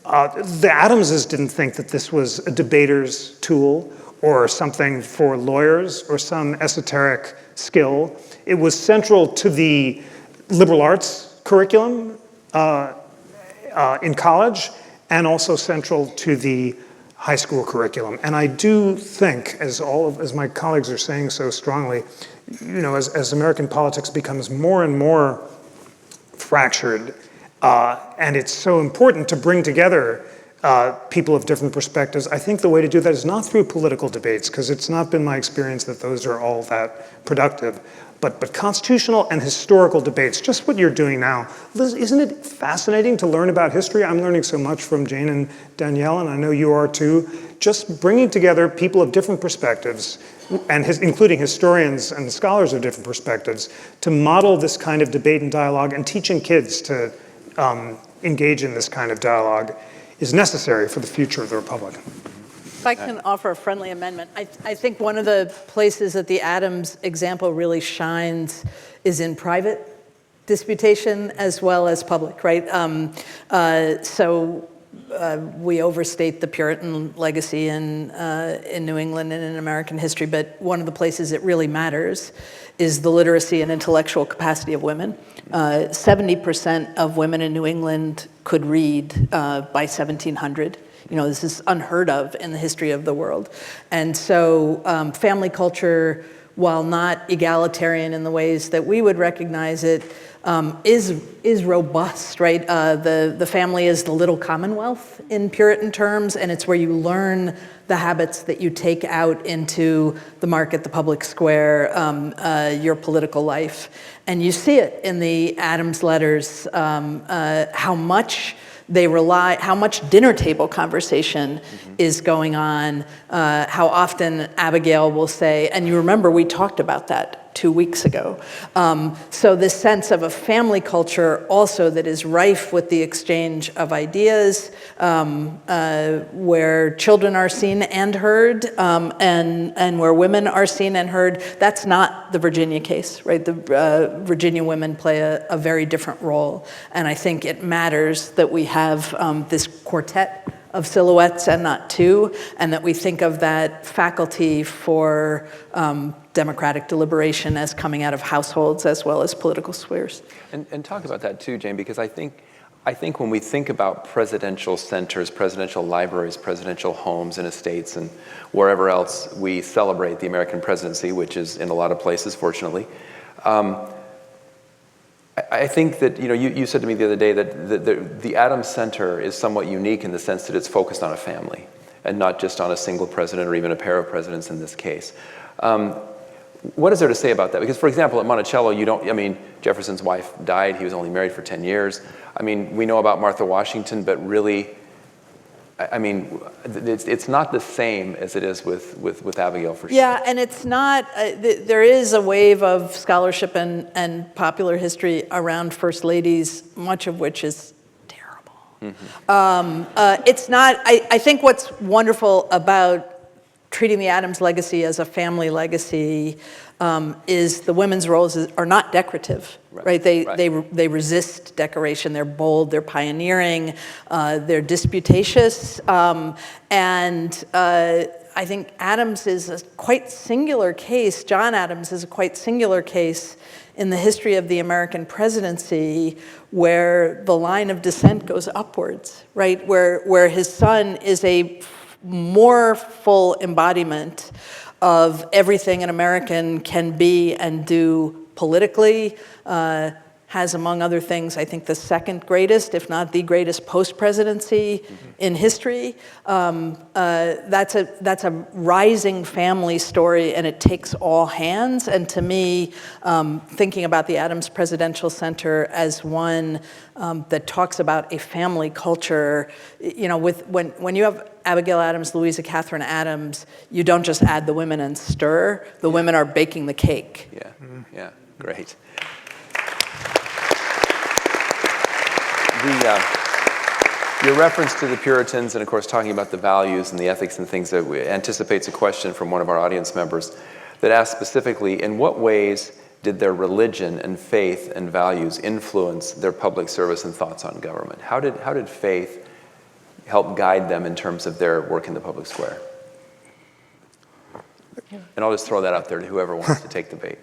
[SPEAKER 3] The Adamses didn't think that this was a debater's tool or something for lawyers or some esoteric skill. It was central to the liberal arts curriculum in college, and also central to the high school curriculum. And I do think, as my colleagues are saying so strongly, as American politics becomes more and more fractured, and it's so important to bring together people of different perspectives, I think the way to do that is not through political debates, because it's not been my experience that those are all that productive, but constitutional and historical debates, just what you're doing now. Liz, isn't it fascinating to learn about history? I'm learning so much from Jane and Danielle, and I know you are too. Just bringing together people of different perspectives, and including historians and scholars of different perspectives, to model this kind of debate and dialogue, and teaching kids to engage in this kind of dialogue is necessary for the future of the Republic.
[SPEAKER 4] If I can offer a friendly amendment, I think one of the places that the Adams example really shines is in private disputation as well as public, right? We overstate the Puritan legacy in New England and in American history, but one of the places it really matters is the literacy and intellectual capacity of women. 70% of women in New England could read by 1700. You know, this is unheard of in the history of the world. And so family culture, while not egalitarian in the ways that we would recognize it, is robust, right? The family is the little commonwealth in Puritan terms, and it's where you learn the habits that you take out into the market, the public square, your political life. And you see it in the Adams letters, how much they rely, how much dinner table conversation is going on, how often Abigail will say, and you remember we talked about that 2 weeks ago. So this sense of a family culture also that is rife with the exchange of ideas, where children are seen and heard, and where women are seen and heard. That's not the Virginia case, right? The Virginia women play a very different role. And I think it matters that we have this quartet of silhouettes and not two, and that we think of that faculty for democratic deliberation as coming out of households as well as political spheres.
[SPEAKER 2] And talk about that too, Jane, because I think when we think about presidential centers, presidential libraries, presidential homes and estates, and wherever else we celebrate the American presidency, which is in a lot of places, fortunately, I think that, you said to me the other day that the Adams Center is somewhat unique in the sense that it's focused on a family and not just on a single president or even a pair of presidents in this case. What is there to say about that? Because, for example, at Monticello, Jefferson's wife died. He was only married for 10 years. We know about Martha Washington, but really, it's not the same as it is with Abigail, for sure.
[SPEAKER 4] Yeah, and it's not, there is a wave of scholarship and popular history around First Ladies, much of which is terrible. It's not, I think what's wonderful about treating the Adams legacy as a family legacy is the women's roles are not decorative, right? They resist decoration. They're bold. They're pioneering. They're disputatious. And I think Adams is a quite singular case. John Adams is a quite singular case in the history of the American presidency where the line of descent goes upwards, right? Where his son is a more full embodiment of everything an American can be and do politically, has, among other things, I think the second greatest, if not the greatest post-presidency in history. That's a rising family story, and it takes all hands. And to me, thinking about the Adams Presidential Center as one that talks about a family culture, when you have Abigail Adams, Louisa Catherine Adams, you don't just add the women and stir. The women are baking the cake.
[SPEAKER 2] Yeah, great. Your reference to the Puritans and, of course, talking about the values and the ethics and things that anticipates a question from one of our audience members that asks specifically, in what ways did their religion and faith and values influence their public service and thoughts on government? How did faith help guide them in terms of their work in the public square? And I'll just throw that out there to whoever wants to take the bait.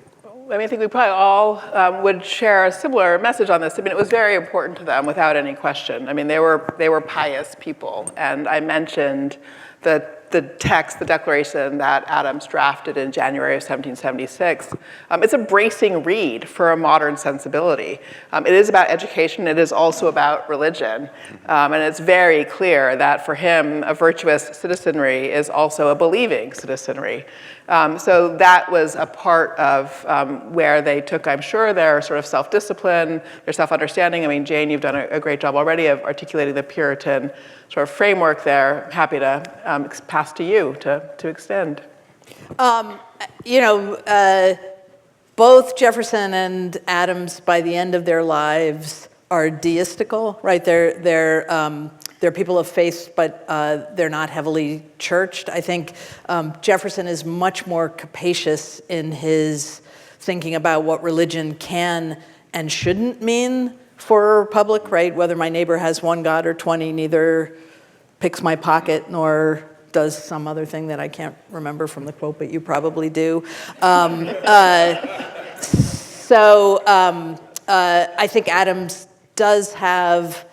[SPEAKER 5] I think we probably all would share a similar message on this. It was very important to them, without any question. They were pious people, and I mentioned the the text, the declaration that Adams drafted in January of 1776, it's a bracing read for a modern sensibility. It is about education, it is also about religion, and it's very clear that for him, a virtuous citizenry is also a believing citizenry. So that was a part of where they took, I'm sure, their sort of self-discipline, their self-understanding. I mean, Jane, you've done a great job already of articulating the Puritan sort of framework there. Happy to pass to you to extend.
[SPEAKER 4] Both Jefferson and Adams, by the end of their lives, are deistical, right? They're people of faith, but they're not heavily churched. I think Jefferson is much more capacious in his thinking about what religion can and shouldn't mean for a republic, right? Whether my neighbor has one God or 20, neither picks my pocket nor does some other thing that I can't remember from the quote, but you probably do. I think Adams does have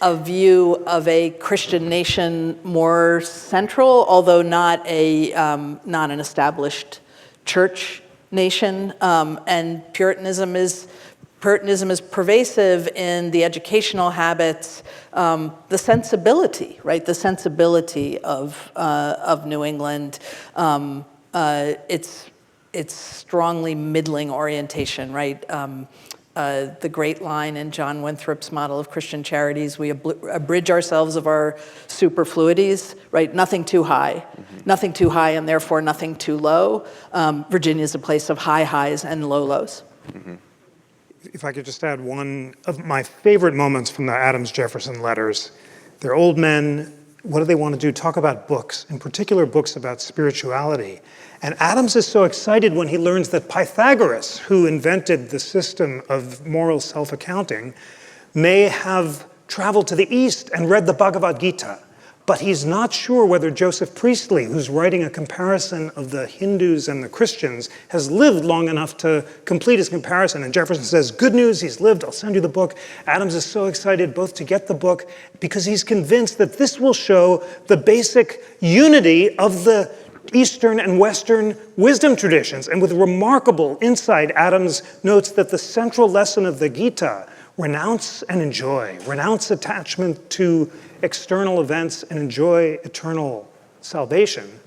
[SPEAKER 4] a view of a Christian nation more central, although not an established church nation. And Puritanism is pervasive in the educational habits, the sensibility, right? The sensibility of New England. It's strongly middling orientation, right? The great line in John Winthrop's model of Christian charities, we abridge ourselves of our superfluities, right? Nothing too high, nothing too high, and therefore nothing too low. Virginia is a place of high highs and low lows.
[SPEAKER 3] If I could just add one of my favorite moments from the Adams-Jefferson letters. They're old men. What do they want to do? Talk about books, in particular books about spirituality. And Adams is so excited when he learns that Pythagoras, who invented the system of moral self-accounting, may have traveled to the East and read the Bhagavad Gita. But he's not sure whether Joseph Priestley, who's writing a comparison of the Hindus and the Christians, has lived long enough to complete his comparison. And Jefferson says, good news, he's lived, I'll send you the book. Adams is so excited both to get the book because he's convinced that this will show the basic unity of the Eastern and Western wisdom traditions. And with remarkable insight, Adams notes that the central lesson of the Gita, renounce and enjoy, renounce attachment to external events and enjoy eternal salvation,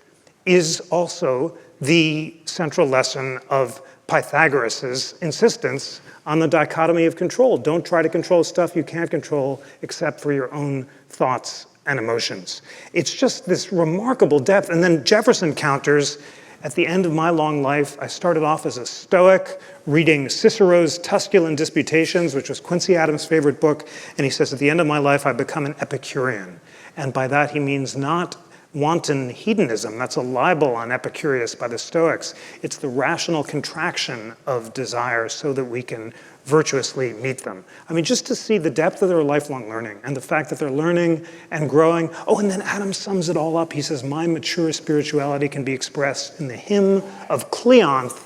[SPEAKER 3] is also the central lesson of Pythagoras' insistence on the dichotomy of control. Don't try to control stuff you can't control except for your own thoughts and emotions. It's just this remarkable depth. And then Jefferson counters, at the end of my long life, I started off as a Stoic, reading Cicero's Tusculan Disputations, which was Quincy Adams' favorite book. And he says, at the end of my life, I've become an Epicurean. And by that, he means not wanton hedonism. That's a libel on Epicurus by the Stoics. It's the rational contraction of desire so that we can virtuously meet them. I mean, just to see the depth of their lifelong learning and the fact that they're learning and growing. Oh, and then Adams sums it all up. He says, my mature spirituality can be expressed in the hymn of Cleanthe,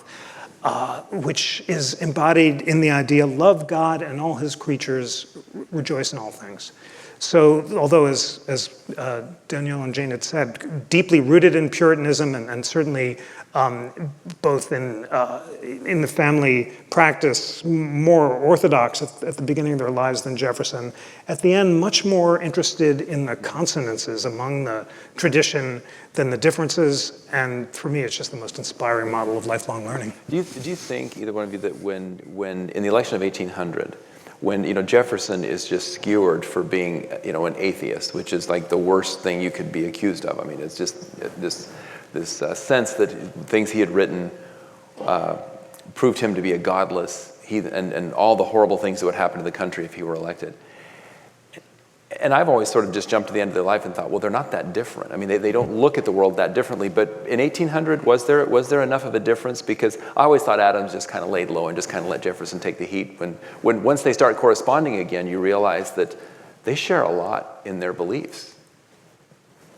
[SPEAKER 3] which is embodied in the idea, love God and all his creatures, rejoice in all things. So although, as Danielle and Jane had said, deeply rooted in Puritanism and certainly both in the family practice, more orthodox at the beginning of their lives than Jefferson, at the end much more interested in the consonances among the tradition than the differences. And for me, it's just the most inspiring model of lifelong learning.
[SPEAKER 2] Do you think, either one of you, that when in the election of 1800, when Jefferson is just skewered for being an atheist, which is like the worst thing you could be accused of. I mean, it's just this sense that things he had written proved him to be a godless heathen, and all the horrible things that would happen to the country if he were elected. And I've always sort of just jumped to the end of their life and thought, well, they're not that different. I mean, they don't look at the world that differently. But in 1800, was there enough of a difference? Because I always thought Adams just kind of laid low and just kind of let Jefferson take the heat. When once they start corresponding again, you realize that they share a lot in their beliefs.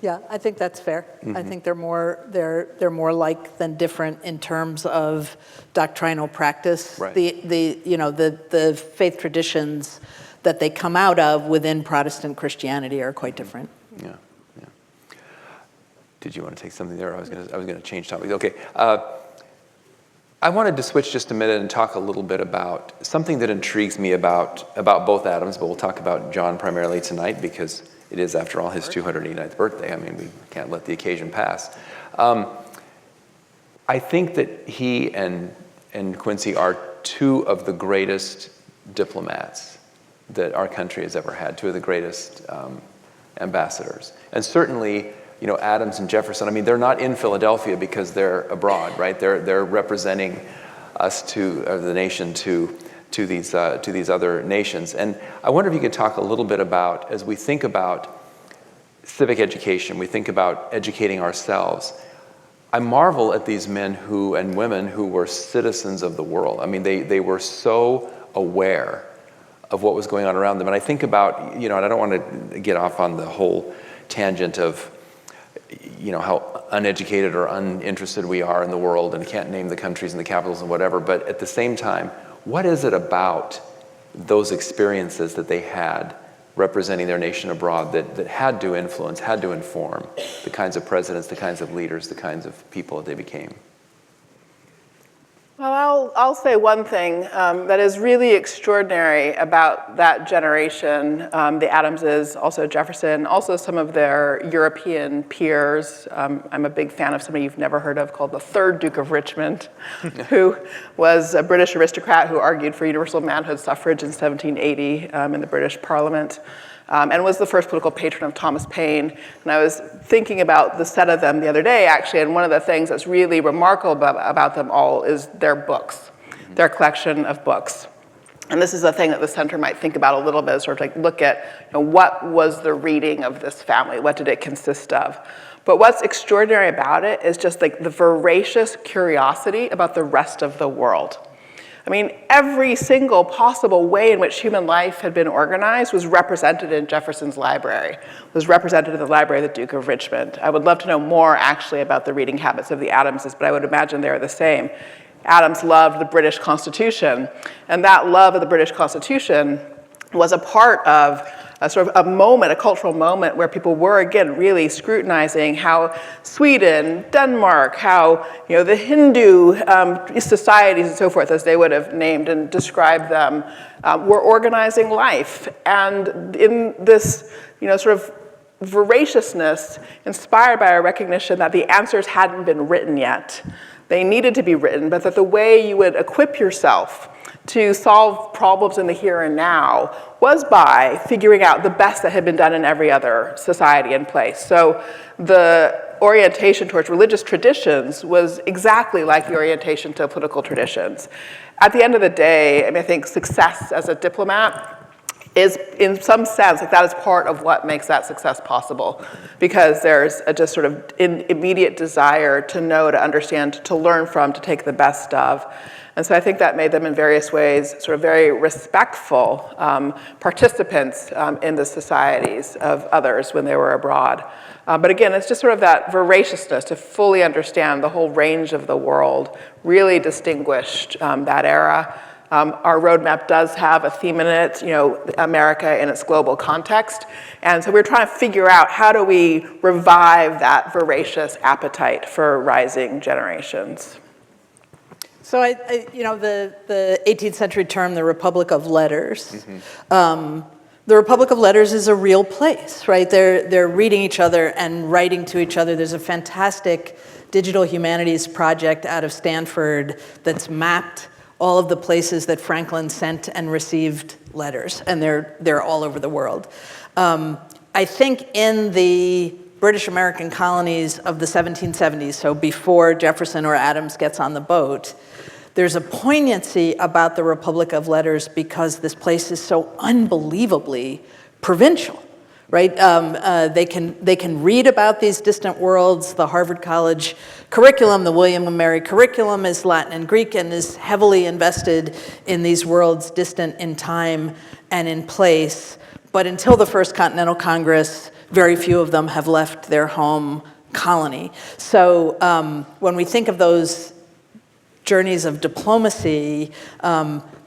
[SPEAKER 4] Yeah, I think that's fair. I think they're more like than different in terms of doctrinal practice.
[SPEAKER 2] Right.
[SPEAKER 4] The faith traditions that they come out of within Protestant Christianity are quite different.
[SPEAKER 2] Yeah. Did you want to take something there? I was going to change topics. Okay. I wanted to switch just a minute and talk a little bit about something that intrigues me about both Adams, but we'll talk about John primarily tonight because it is, after all, his 289th birthday. I mean, we can't let the occasion pass. I think that he and Quincy are two of the greatest diplomats that our country has ever had, two of the greatest ambassadors. And certainly, Adams and Jefferson, I mean, they're not in Philadelphia because they're abroad, right? They're representing us the nation to these other nations. And I wonder if you could talk a little bit about, as we think about civic education, we think about educating ourselves. I marvel at these men and women who were citizens of the world. I mean, they were so aware of what was going on around them. And I think about, and I don't want to get off on the whole tangent of, how uneducated or uninterested we are in the world and can't name the countries and the capitals and whatever. But at the same time, what is it about those experiences that they had representing their nation abroad that had to influence, had to inform the kinds of presidents, the kinds of leaders, the kinds of people that they became?
[SPEAKER 5] Well, I'll say one thing that is really extraordinary about that generation, the Adamses, also Jefferson, also some of their European peers. I'm a big fan of somebody you've never heard of called the third Duke of Richmond, who was a British aristocrat who argued for universal manhood suffrage in 1780 in the British Parliament. And was the first political patron of Thomas Paine. And I was thinking about the set of them the other day, actually, and one of the things that's really remarkable about them all is their books, their collection of books. And this is a thing that the center might think about a little bit, sort of like look at what was the reading of this family, what did it consist of? But what's extraordinary about it is just like the voracious curiosity about the rest of the world. I mean, every single possible way in which human life had been organized was represented in Jefferson's library, was represented in the library of the Duke of Richmond. I would love to know more, actually, about the reading habits of the Adamses, but I would imagine they're the same. Adams loved the British Constitution, and that love of the British Constitution was a part of a sort of a moment, a cultural moment where people were, again, really scrutinizing how Sweden, Denmark, how the Hindu societies and so forth, as they would have named and described them, were organizing life. And in this sort of voraciousness inspired by a recognition that the answers hadn't been written yet. They needed to be written, but that the way you would equip yourself to solve problems in the here and now was by figuring out the best that had been done in every other society and place. So the orientation towards religious traditions was exactly like the orientation to political traditions. At the end of the day, I think success as a diplomat is, in some sense, that is part of what makes that success possible, because there's a just sort of immediate desire to know, to understand, to learn from, to take the best of. And so I think that made them in various ways sort of very respectful participants in the societies of others when they were abroad. But again, it's just sort of that voraciousness to fully understand the whole range of the world really distinguished that era. Our roadmap does have a theme in it, America in its global context. And so we're trying to figure out how do we revive that voracious appetite for rising generations.
[SPEAKER 4] So the 18th century term, the Republic of Letters, the Republic of Letters is a real place, right? They're reading each other and writing to each other. There's a fantastic digital humanities project out of Stanford that's mapped all of the places that Franklin sent and received letters, and they're all over the world. I think in the British American colonies of the 1770s, so before Jefferson or Adams gets on the boat, there's a poignancy about the Republic of Letters because this place is so unbelievably provincial, right? They can read about these distant worlds. The Harvard College curriculum, the William and Mary curriculum, is Latin and Greek and is heavily invested in these worlds distant in time and in place. But until the First Continental Congress, very few of them have left their home colony. So when we think of those journeys of diplomacy,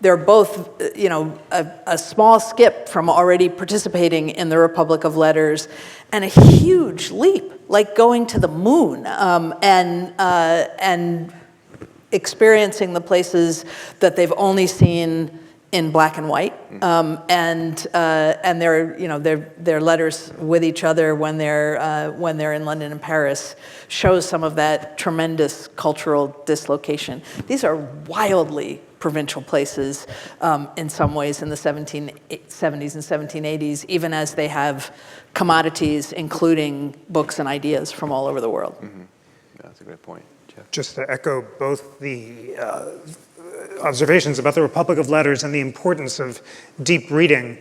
[SPEAKER 4] they're both, a small skip from already participating in the Republic of Letters, and a huge leap, like going to the moon, and experiencing the places that they've only seen in black and white, and their letters with each other when they're in London and Paris shows some of that tremendous cultural dislocation. These are wildly provincial places in some ways in the 1770s and 1780s, even as they have commodities, including books and ideas from all over the world.
[SPEAKER 2] Mm-hmm. That's a great point, Jeff.
[SPEAKER 3] Just to echo both the observations about the Republic of Letters and the importance of deep reading.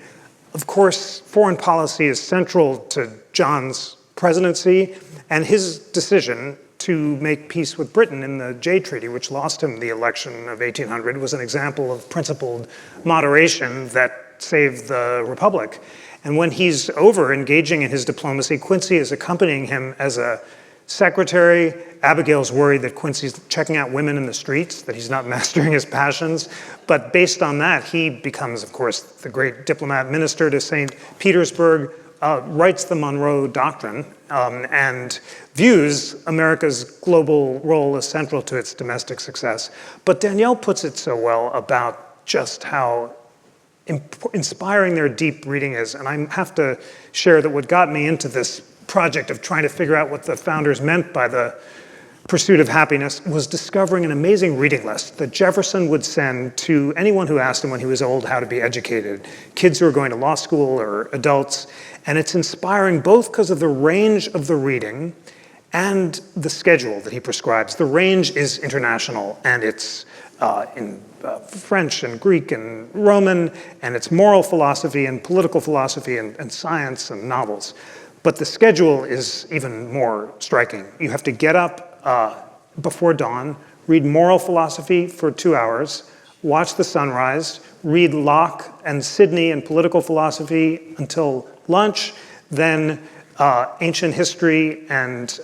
[SPEAKER 3] Of course, foreign policy is central to John's presidency, and his decision to make peace with Britain in the Jay Treaty, which lost him the election of 1800, was an example of principled moderation that saved the Republic. And when he's over engaging in his diplomacy, Quincy is accompanying him as a secretary. Abigail's worried that Quincy's checking out women in the streets, that he's not mastering his passions. But based on that, he becomes, of course, the great diplomat, minister to St. Petersburg, writes the Monroe Doctrine, and views America's global role as central to its domestic success. But Danielle puts it so well about just how inspiring their deep reading is. And I have to share that what got me into this project of trying to figure out what the founders meant by the pursuit of happiness was discovering an amazing reading list that Jefferson would send to anyone who asked him when he was old how to be educated, kids who are going to law school or adults. And it's inspiring both because of the range of the reading and the schedule that he prescribes. The range is international, and it's in French and Greek and Roman, and it's moral philosophy and political philosophy and science and novels. But the schedule is even more striking. You have to get up before dawn, read moral philosophy for 2 hours, watch the sunrise, read Locke and Sidney and political philosophy until lunch, then ancient history and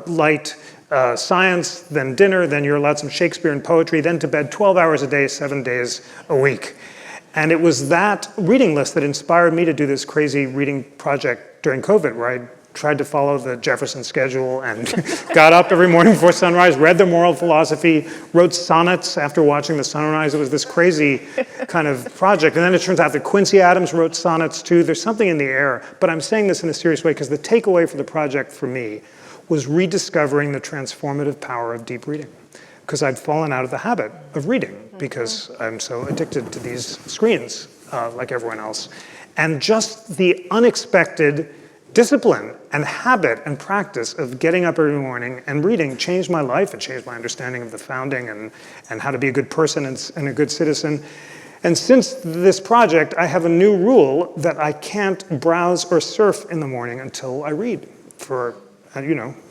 [SPEAKER 3] light science, then dinner, then you're allowed some Shakespeare and poetry, then to bed 12 hours a day, 7 days a week. And it was that reading list that inspired me to do this crazy reading project during COVID, where I tried to follow the Jefferson schedule and got up every morning before sunrise, read the moral philosophy, wrote sonnets after watching the sunrise. It was this crazy kind of project. And then it turns out that Quincy Adams wrote sonnets too. There's something in the air. But I'm saying this in a serious way because the takeaway for the project for me was rediscovering the transformative power of deep reading. Because I'd fallen out of the habit of reading because I'm so addicted to these screens like everyone else. And just the unexpected discipline and habit and practice of getting up every morning and reading changed my life. It changed my understanding of the founding and how to be a good person and a good citizen. And since this project, I have a new rule that I can't browse or surf in the morning until I read for, a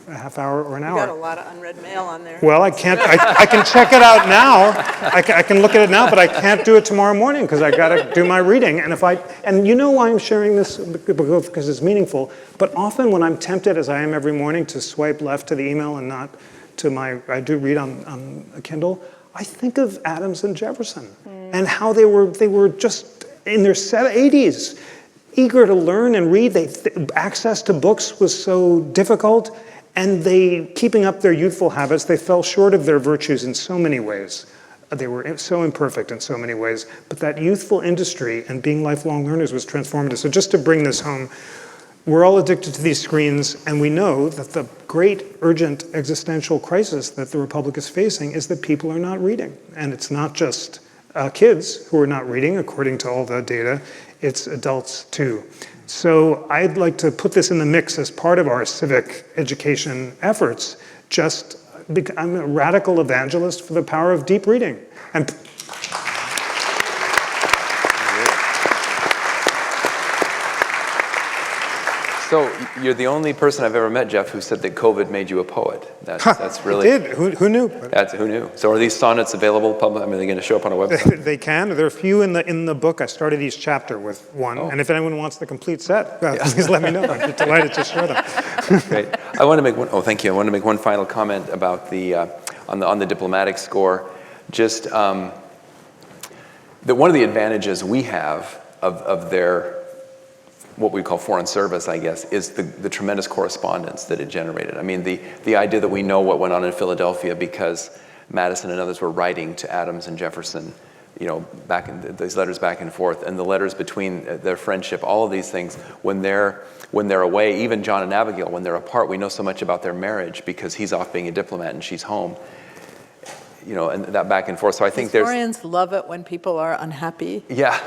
[SPEAKER 3] half hour or an hour.
[SPEAKER 4] You got a lot of unread mail on there.
[SPEAKER 3] Well, I can't, I can check it out now. I can look at it now, but I can't do it tomorrow morning because I got to do my reading. And you know why I'm sharing this? Because it's meaningful. But often when I'm tempted, as I am every morning, to swipe left to the email and not to I do read on a Kindle, I think of Adams and Jefferson and how they were just in their 80s, eager to learn and read. Access to books was so difficult. And keeping up their youthful habits, they fell short of their virtues in so many ways. They were so imperfect in so many ways. But that youthful industry and being lifelong learners was transformative. So just to bring this home, we're all addicted to these screens, and we know that the great urgent existential crisis that the Republic is facing is that people are not reading. And it's not just kids who are not reading, according to all the data, it's adults too. So I'd like to put this in the mix as part of our civic education efforts. I'm a radical evangelist for the power of deep reading. And
[SPEAKER 2] So you're the only person I've ever met, Jeff, who said that COVID made you a poet. That's really...
[SPEAKER 3] It did. Who knew?
[SPEAKER 2] Who knew? So are these sonnets available public? I mean, are they going to show up on a website?
[SPEAKER 3] They can. There are a few in the book. I started each chapter with one. And if anyone wants the complete set, please let me know. I'd be delighted to share them.
[SPEAKER 2] Great. I want to make one. Oh, thank you. I want to make one final comment about the on the diplomatic score. just that one of the advantages we have of their, what we call foreign service, I guess, is the tremendous correspondence that it generated. I mean, the idea that we know what went on in Philadelphia because Madison and others were writing to Adams and Jefferson, you know, back in these letters back and forth, and the letters between their friendship, all of these things, when they're away, even John and Abigail, when they're apart, we know so much about their marriage because he's off being a diplomat and she's home. You know, and that back and forth. So I think
[SPEAKER 4] Historians love it when people are unhappy.
[SPEAKER 2] Yeah,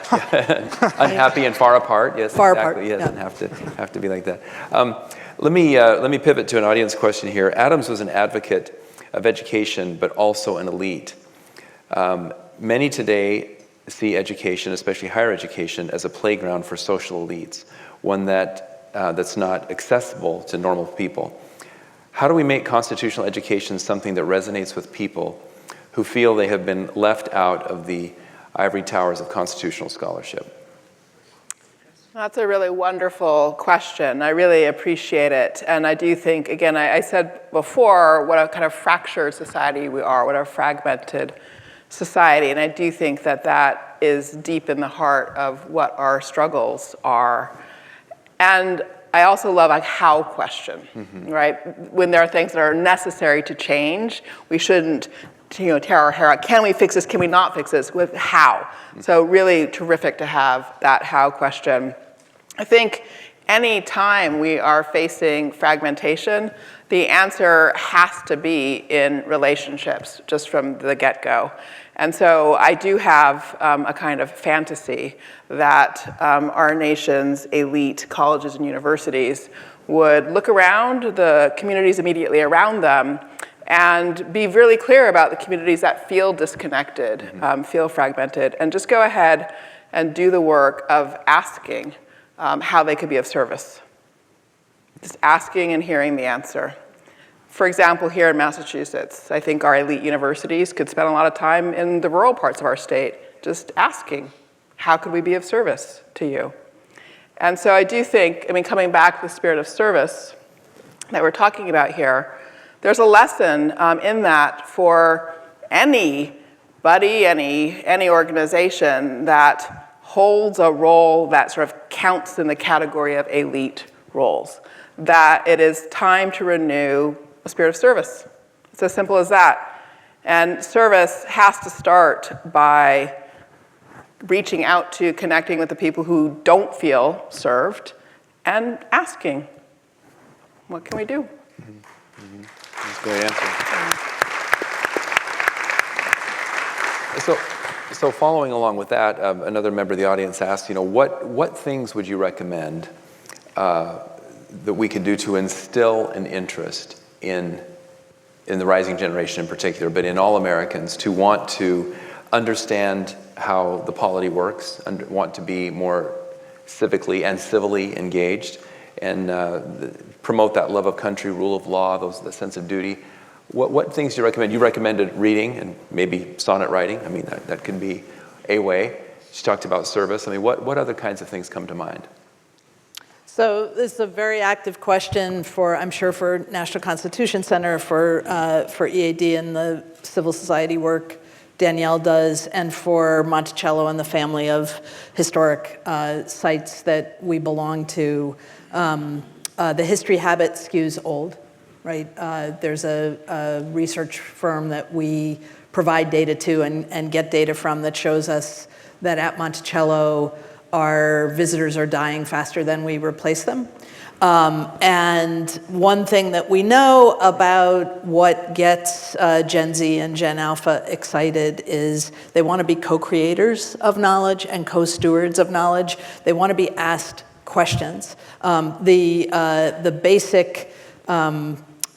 [SPEAKER 2] unhappy and far apart. Yes,
[SPEAKER 4] Far
[SPEAKER 2] exactly.
[SPEAKER 4] apart,
[SPEAKER 2] Yes,
[SPEAKER 4] yeah.
[SPEAKER 2] and have to be like that. Let me pivot to an audience question here. Adams was an advocate of education, but also an elite. Many today see education, especially higher education, as a playground for social elites, one that's not accessible to normal people. How do we make constitutional education something that resonates with people who feel they have been left out of the ivory towers of constitutional scholarship?
[SPEAKER 5] That's a really wonderful question. I really appreciate it. And I do think, again, I said before what a kind of fractured society we are, what a fragmented society. And I do think that that is deep in the heart of what our struggles are. And I also love a how question, right? When there are things that are necessary to change, we shouldn't tear our hair out. Can we fix this? Can we not fix this? With how? So really terrific to have that how question. I think any time we are facing fragmentation, the answer has to be in relationships, just from the get-go. And so I do have a kind of fantasy that our nation's elite colleges and universities would look around the communities immediately around them and be really clear about the communities that feel disconnected, feel fragmented, and just go ahead and do the work of asking how they could be of service. Just asking and hearing the answer. For example, here in Massachusetts, I think our elite universities could spend a lot of time in the rural parts of our state just asking, how could we be of service to you? And so I do think, coming back to the spirit of service that we're talking about here, there's a lesson in that for anybody, any organization that holds a role that sort of counts in the category of elite roles, that it is time to renew a spirit of service. It's as simple as that. And service has to start by reaching out to, connecting with the people who don't feel served, and asking, what can we do?
[SPEAKER 2] That's a great answer. So following along with that, another member of the audience asked, what things would you recommend that we could do to instill an interest in the rising generation in particular, but in all Americans, to want to understand how the polity works, and want to be more civically and civilly engaged, and promote that love of country, rule of law, the sense of duty. What things do you recommend? You recommended reading and maybe sonnet writing. That can be a way. She talked about service. What other kinds of things come to mind?
[SPEAKER 4] So this is a very active question I'm sure for National Constitution Center, for EAD and the civil society work Danielle does, and for Monticello and the family of historic sites that we belong to. The history habit skews old, right? There's a research firm that we provide data to and get data from that shows us that at Monticello, our visitors are dying faster than we replace them. And one thing that we know about what gets Gen Z and Gen Alpha excited is they want to be co-creators of knowledge and co-stewards of knowledge. They want to be asked questions. The basic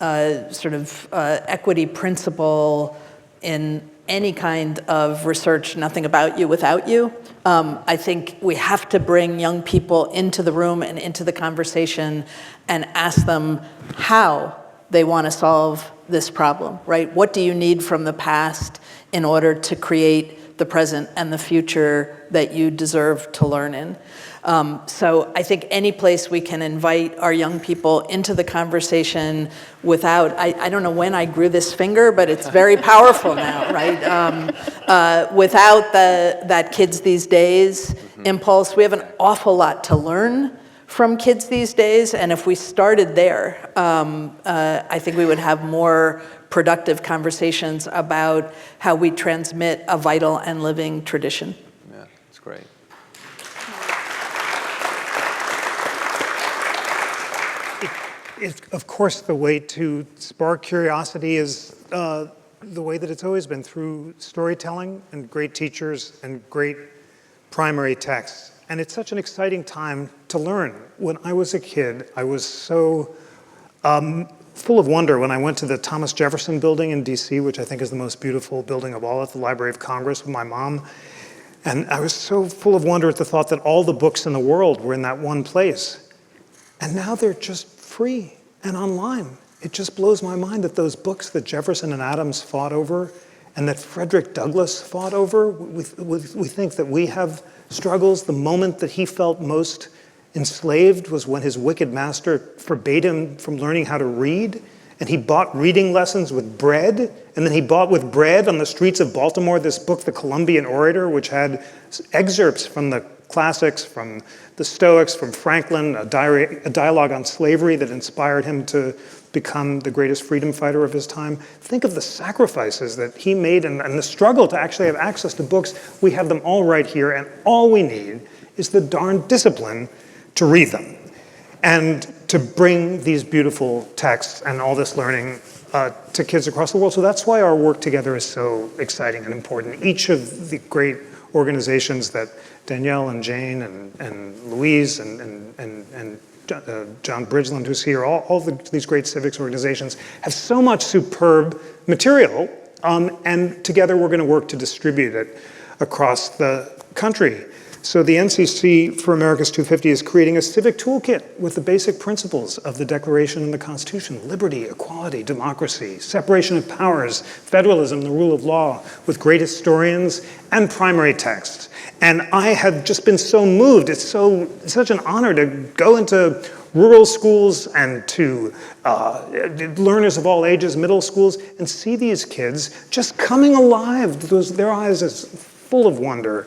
[SPEAKER 4] equity principle in any kind of research, nothing about you without you. I think we have to bring young people into the room and into the conversation and ask them how they want to solve this problem, right? What do you need from the past in order to create the present and the future that you deserve to learn in? So I think any place we can invite our young people into the conversation without, I don't know when I grew this finger, but it's very powerful now, right? Without that kids these days impulse, we have an awful lot to learn from kids these days, and if we started there, I think we would have more productive conversations about how we transmit a vital and living tradition.
[SPEAKER 2] Yeah, that's great.
[SPEAKER 3] Of course, the way to spark curiosity is the way that it's always been, through storytelling and great teachers and great primary texts. And it's such an exciting time to learn. When I was a kid, I was so full of wonder when I went to the Thomas Jefferson Building in DC, which I think is the most beautiful building of all, at the Library of Congress, with my mom. And I was so full of wonder at the thought that all the books in the world were in that one place. And now they're just free and online. It just blows my mind that those books that Jefferson and Adams fought over and that Frederick Douglass fought over, we think that we have struggles. The moment that he felt most enslaved was when his wicked master forbade him from learning how to read, and he bought reading lessons with bread, and then he bought with bread on the streets of Baltimore this book, The Columbian Orator, which had excerpts from the classics, from the Stoics, from Franklin, a dialogue on slavery that inspired him to become the greatest freedom fighter of his time. Think of the sacrifices that he made and the struggle to actually have access to books. We have them all right here, and all we need is the darn discipline to read them and to bring these beautiful texts and all this learning to kids across the world. So that's why our work together is so exciting and important. Each of the great organizations that Danielle and Jane and Louise and John Bridgeland, who's here, all these great civics organizations have so much superb material, and together we're going to work to distribute it across the country. So the NCC for America's 250 is creating a civic toolkit with the basic principles of the Declaration and the Constitution: liberty, equality, democracy, separation of powers, federalism, the rule of law, with great historians and primary texts. And I have just been so moved. It's such an honor to go into rural schools and to learners of all ages, middle schools, and see these kids just coming alive. Their eyes is full of wonder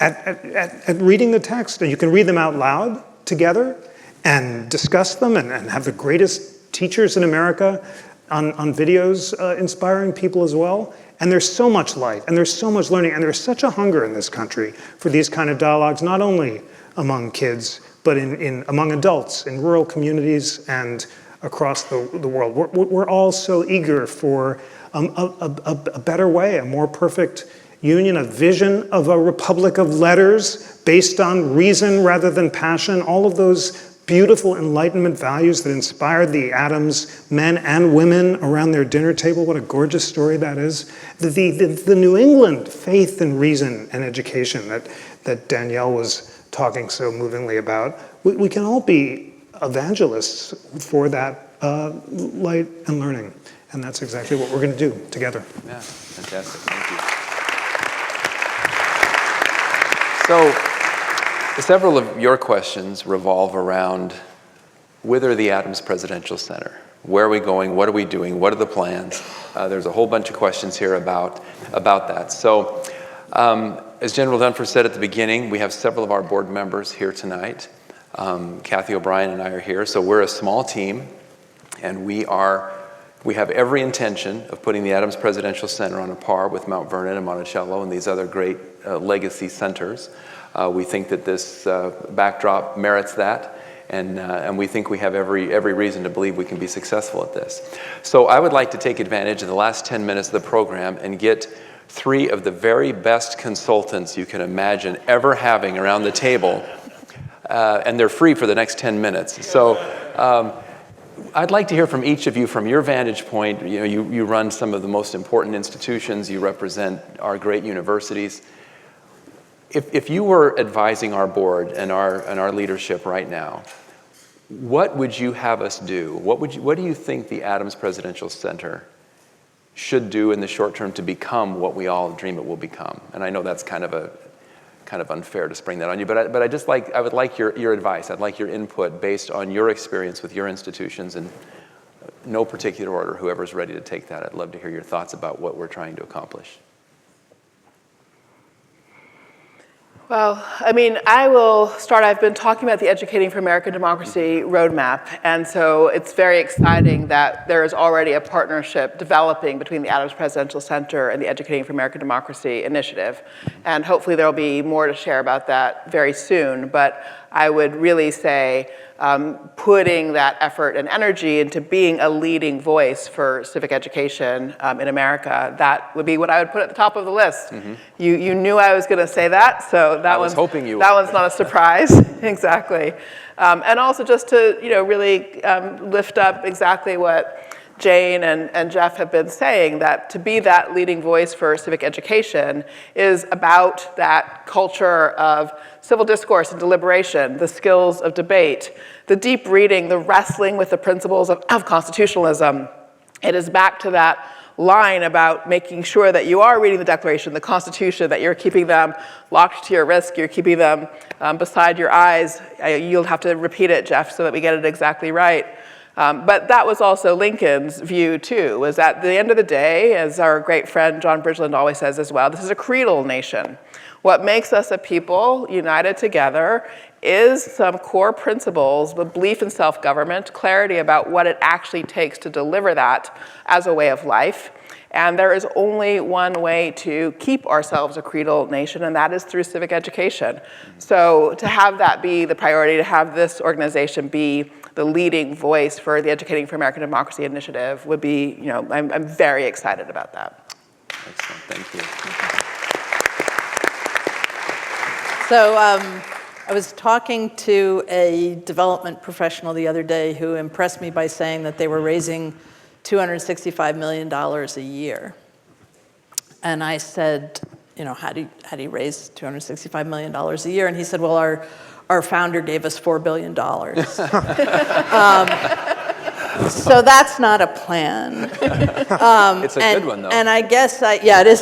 [SPEAKER 3] at reading the text. And you can read them out loud together and discuss them and have the greatest teachers in America on videos inspiring people as well. And there's so much light, and there's so much learning, and there's such a hunger in this country for these kind of dialogues, not only among kids, but among adults in rural communities and across the world. We're all so eager for a better way, a more perfect union, a vision of a republic of letters based on reason rather than passion, all of those beautiful Enlightenment values that inspired the Adams men and women around their dinner table. What a gorgeous story that is. The New England faith and reason and education that Danielle was talking so movingly about. We can all be evangelists for that light and learning. And that's exactly what we're going to do together.
[SPEAKER 2] Yeah, fantastic. Thank you. So, several of your questions revolve around whither the Adams Presidential Center. Where are we going? What are we doing? What are the plans? There's a whole bunch of questions here about that. So, as General Dunford said at the beginning, we have several of our board members here tonight. Kathy O'Brien and I are here. So we're a small team, and we have every intention of putting the Adams Presidential Center on a par with Mount Vernon and Monticello and these other great legacy centers. We think that this backdrop merits that, and we think we have every reason to believe we can be successful at this. So I would like to take advantage of the last 10 minutes of the program and get three of the very best consultants you can imagine ever having around the table, and they're free for the next 10 minutes. So I'd like to hear from each of you from your vantage point. You run some of the most important institutions, you represent our great universities. If you were advising our board and our leadership right now, what would you have us do? What do you think the Adams Presidential Center should do in the short term to become what we all dream it will become? And I know that's kind of kind of unfair to spring that on you, but I would like your advice. I'd like your input based on your experience with your institutions, and no particular order, whoever's ready to take that. I'd love to hear your thoughts about what we're trying to accomplish.
[SPEAKER 5] Well, I mean, I will start. I've been talking about the Educating for American Democracy roadmap, and so it's very exciting that there is already a partnership developing between the Adams Presidential Center and the Educating for American Democracy initiative, and hopefully there'll be more to share about that very soon, but I would really say putting that effort and energy into being a leading voice for civic education in America, that would be what I would put at the top of the list. Mm-hmm. You knew I was going to say that, so that one's not a surprise. Exactly. And also just to really lift up exactly what Jane and Jeff have been saying, that to be that leading voice for civic education is about that culture of civil discourse and deliberation, the skills of debate, the deep reading, the wrestling with the principles of constitutionalism. It is back to that line about making sure that you are reading the Declaration, the Constitution, that you're keeping them locked to your wrist, you're keeping them beside your eyes. You'll have to repeat it, Jeff, so that we get it exactly right. But that was also Lincoln's view, too, was at the end of the day, as our great friend John Bridgeland always says as well, this is a creedal nation. What makes us a people united together is some core principles, the belief in self-government, clarity about what it actually takes to deliver that as a way of life. And there is only one way to keep ourselves a creedal nation, and that is through civic education. So to have that be the priority, to have this organization be the leading voice for the Educating for American Democracy initiative would be, I'm very excited about that.
[SPEAKER 2] Excellent, thank you.
[SPEAKER 4] So I was talking to a development professional the other day who impressed me by saying that they were raising $265 million a year. And I said, how do you raise $265 million a year? And he said, well, our founder gave us $4 billion. So that's not a plan.
[SPEAKER 2] It's a good one, though.
[SPEAKER 4] And I guess, it is.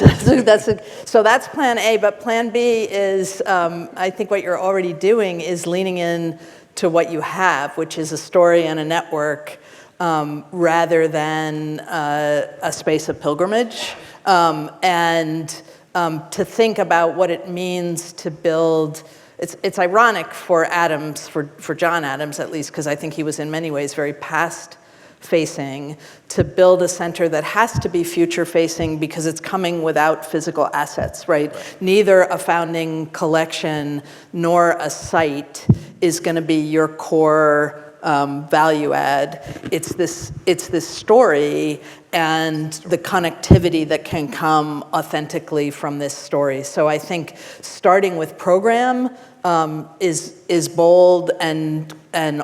[SPEAKER 4] So that's plan A, but plan B is, I think what you're already doing is leaning in to what you have, which is a story and a network, rather than a space of pilgrimage. And to think about what it means to build. It's ironic for Adams, for John Adams at least, because I think he was in many ways very past-facing, to build a center that has to be future-facing because it's coming without physical assets, right? Neither a founding collection nor a site is going to be your core value add. It's this story and the connectivity that can come authentically from this story. So I think starting with program is bold and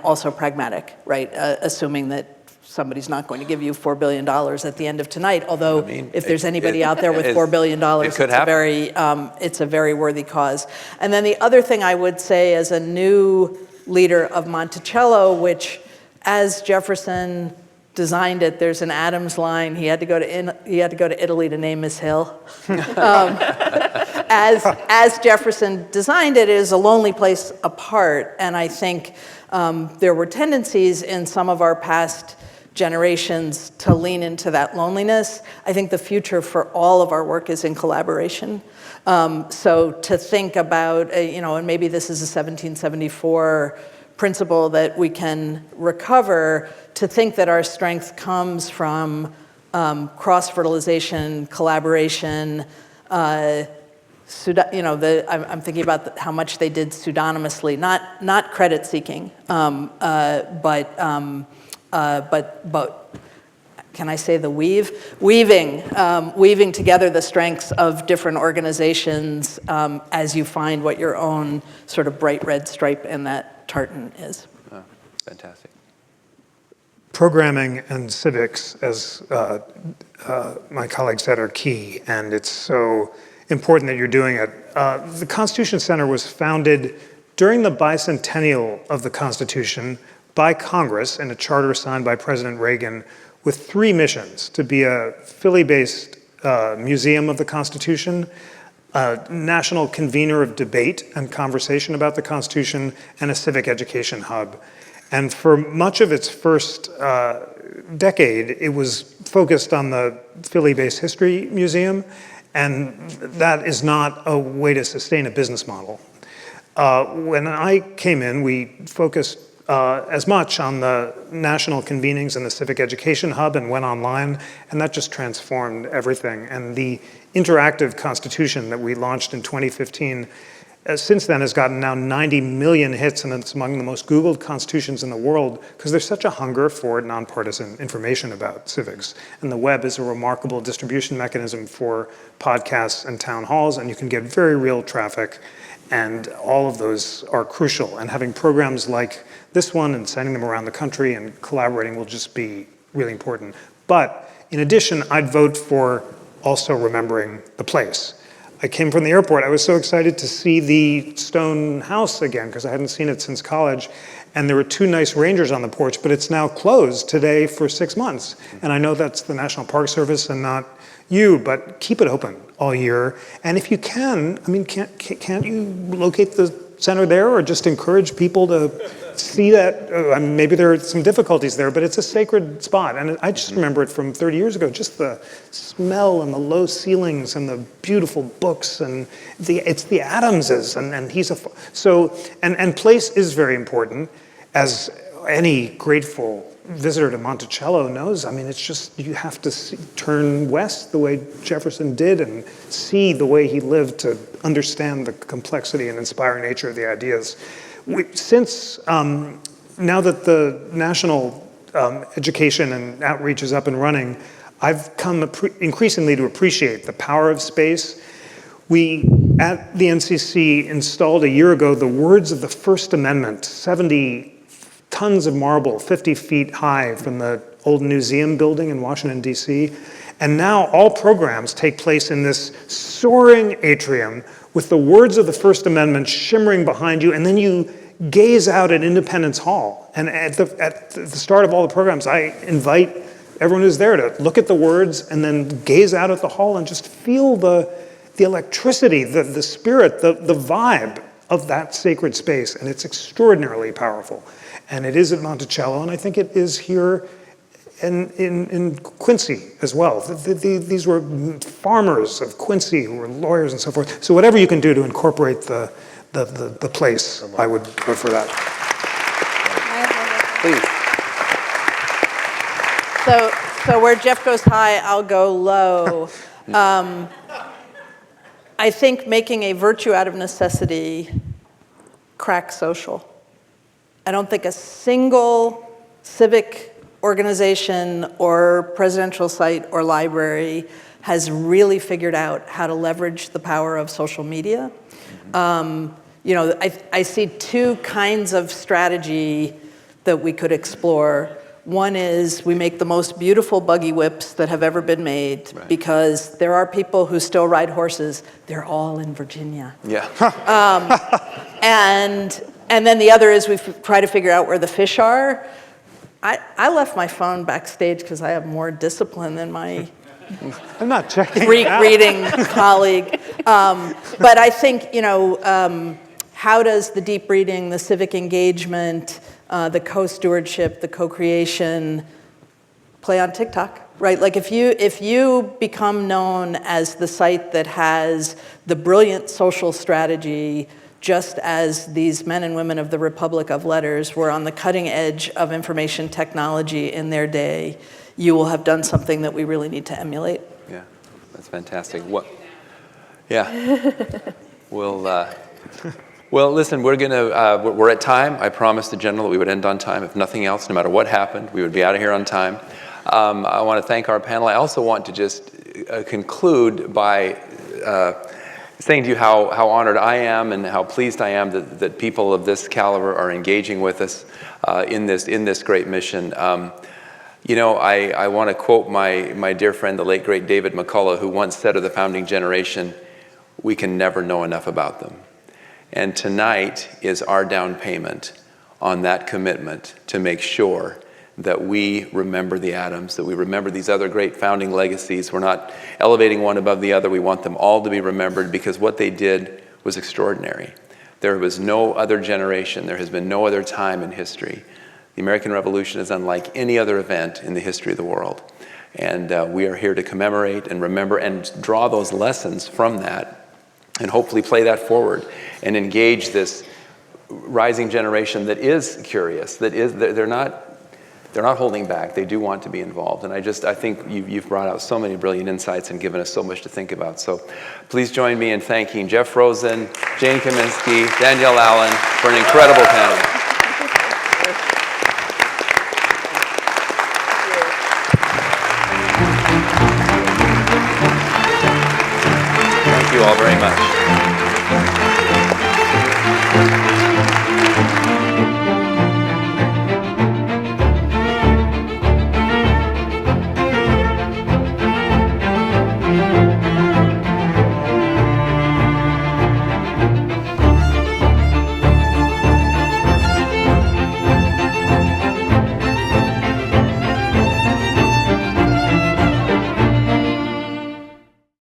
[SPEAKER 4] also pragmatic, right? Assuming that somebody's not going to give you $4 billion at the end of tonight. Although, if there's anybody out there with $4 billion, it's a very worthy cause. And then the other thing I would say as a new leader of Monticello, which, as Jefferson designed it, there's an Adams line. He had to go to Italy to name his hill. As Jefferson designed it, it is a lonely place apart. And I think there were tendencies in some of our past generations to lean into that loneliness. I think the future for all of our work is in collaboration. So to think about, and maybe this is a 1774 principle that we can recover, to think that our strength comes from cross-fertilization, collaboration. I'm thinking about how much they did pseudonymously, not credit-seeking, but can I say the weaving together the strengths of different organizations as you find what your own sort of bright red stripe in that tartan is.
[SPEAKER 2] Oh, fantastic.
[SPEAKER 3] Programming and civics, as my colleague said, are key, and it's so important that you're doing it. The Constitution Center was founded during the bicentennial of the Constitution by Congress in a charter signed by President Reagan, with 3 missions: to be a Philly-based museum of the Constitution, a national convener of debate and conversation about the Constitution, and a civic education hub. And for much of its first decade, it was focused on the Philly-based History Museum, and that is not a way to sustain a business model. When I came in, we focused as much on the national convenings and the Civic Education Hub and went online, and that just transformed everything. And the interactive Constitution that we launched in 2015 since then has gotten now 90 million hits, and it's among the most Googled constitutions in the world because there's such a hunger for nonpartisan information about civics. And the web is a remarkable distribution mechanism for podcasts and town halls, and you can get very real traffic, and all of those are crucial. And having programs like this one and sending them around the country and collaborating will just be really important. But in addition, I'd vote for also remembering the place. I came from the airport. I was so excited to see the stone house again because I hadn't seen it since college. And there were two nice rangers on the porch, but it's now closed today for 6 months. And I know that's the National Park Service and not you, but keep it open all year. And if you can, I mean, can't you locate the center there or just encourage people to see that? I mean, maybe there are some difficulties there, but it's a sacred spot. And I just remember it from 30 years ago, just the smell and the low ceilings and the beautiful books, and it's the Adamses, and he's and place is very important, as any grateful visitor to Monticello knows. I mean, it's just, you have to turn west the way Jefferson did and see the way he lived to understand the complexity and inspiring nature of the ideas. Since now that the national education and outreach is up and running, I've come increasingly to appreciate the power of space. We, at the NCC, installed a year ago the words of the First Amendment, 70 tons of marble, 50 feet high, from the old museum building in Washington, D.C. And now all programs take place in this soaring atrium with the words of the First Amendment shimmering behind you, and then you gaze out at Independence Hall. And at the start of all the programs, I invite everyone who's there to look at the words and then gaze out at the hall and just feel the electricity, the spirit, the vibe of that sacred space. And it's extraordinarily powerful. And it is at Monticello, and I think it is here in Quincy as well. These were farmers of Quincy who were lawyers and so forth. So whatever you can do to incorporate the place, I would go for that.
[SPEAKER 2] Please.
[SPEAKER 4] So where Jeff goes high, I'll go low. I think making a virtue out of necessity cracks social. I don't think a single civic organization or presidential site or library has really figured out how to leverage the power of social media. You know, I see two kinds of strategy that we could explore. One is we make the most beautiful buggy whips that have ever been made, right, because there are people who still ride horses. They're all in Virginia.
[SPEAKER 2] Yeah.
[SPEAKER 4] And then the other is we try to figure out where the fish are. I left my phone backstage because I have more discipline than my
[SPEAKER 3] I'm not checking
[SPEAKER 4] Greek reading colleague. But I think, you know, how does the deep reading, the civic engagement, the co-stewardship, the co-creation play on TikTok, right? Like if you become known as the site that has the brilliant social strategy, just as these men and women of the Republic of Letters were on the cutting edge of information technology in their day, you will have done something that we really need to emulate.
[SPEAKER 2] Yeah, that's fantastic. What? Yeah. Well, listen, we're at time. I promised the General that we would end on time. If nothing else, no matter what happened, we would be out of here on time. I want to thank our panel. I also want to just conclude by saying to you how honored I am and how pleased I am that people of this caliber are engaging with us in this great mission. You know, I want to quote my dear friend, the late, great David McCullough, who once said of the founding generation, "We can never know enough about them." And tonight is our down payment on that commitment to make sure that we remember the Adams, that we remember these other great founding legacies. We're not elevating one above the other. We want them all to be remembered because what they did was extraordinary. There was no other generation, there has been no other time in history. The American Revolution is unlike any other event in the history of the world. And we are here to commemorate and remember and draw those lessons from that and hopefully play that forward and engage this rising generation that is curious, they're not holding back. They do want to be involved. And I think you've brought out so many brilliant insights and given us so much to think about. So please join me in thanking Jeff Rosen, Jane Kaminsky, Danielle Allen for an incredible panel. Thank you all very much.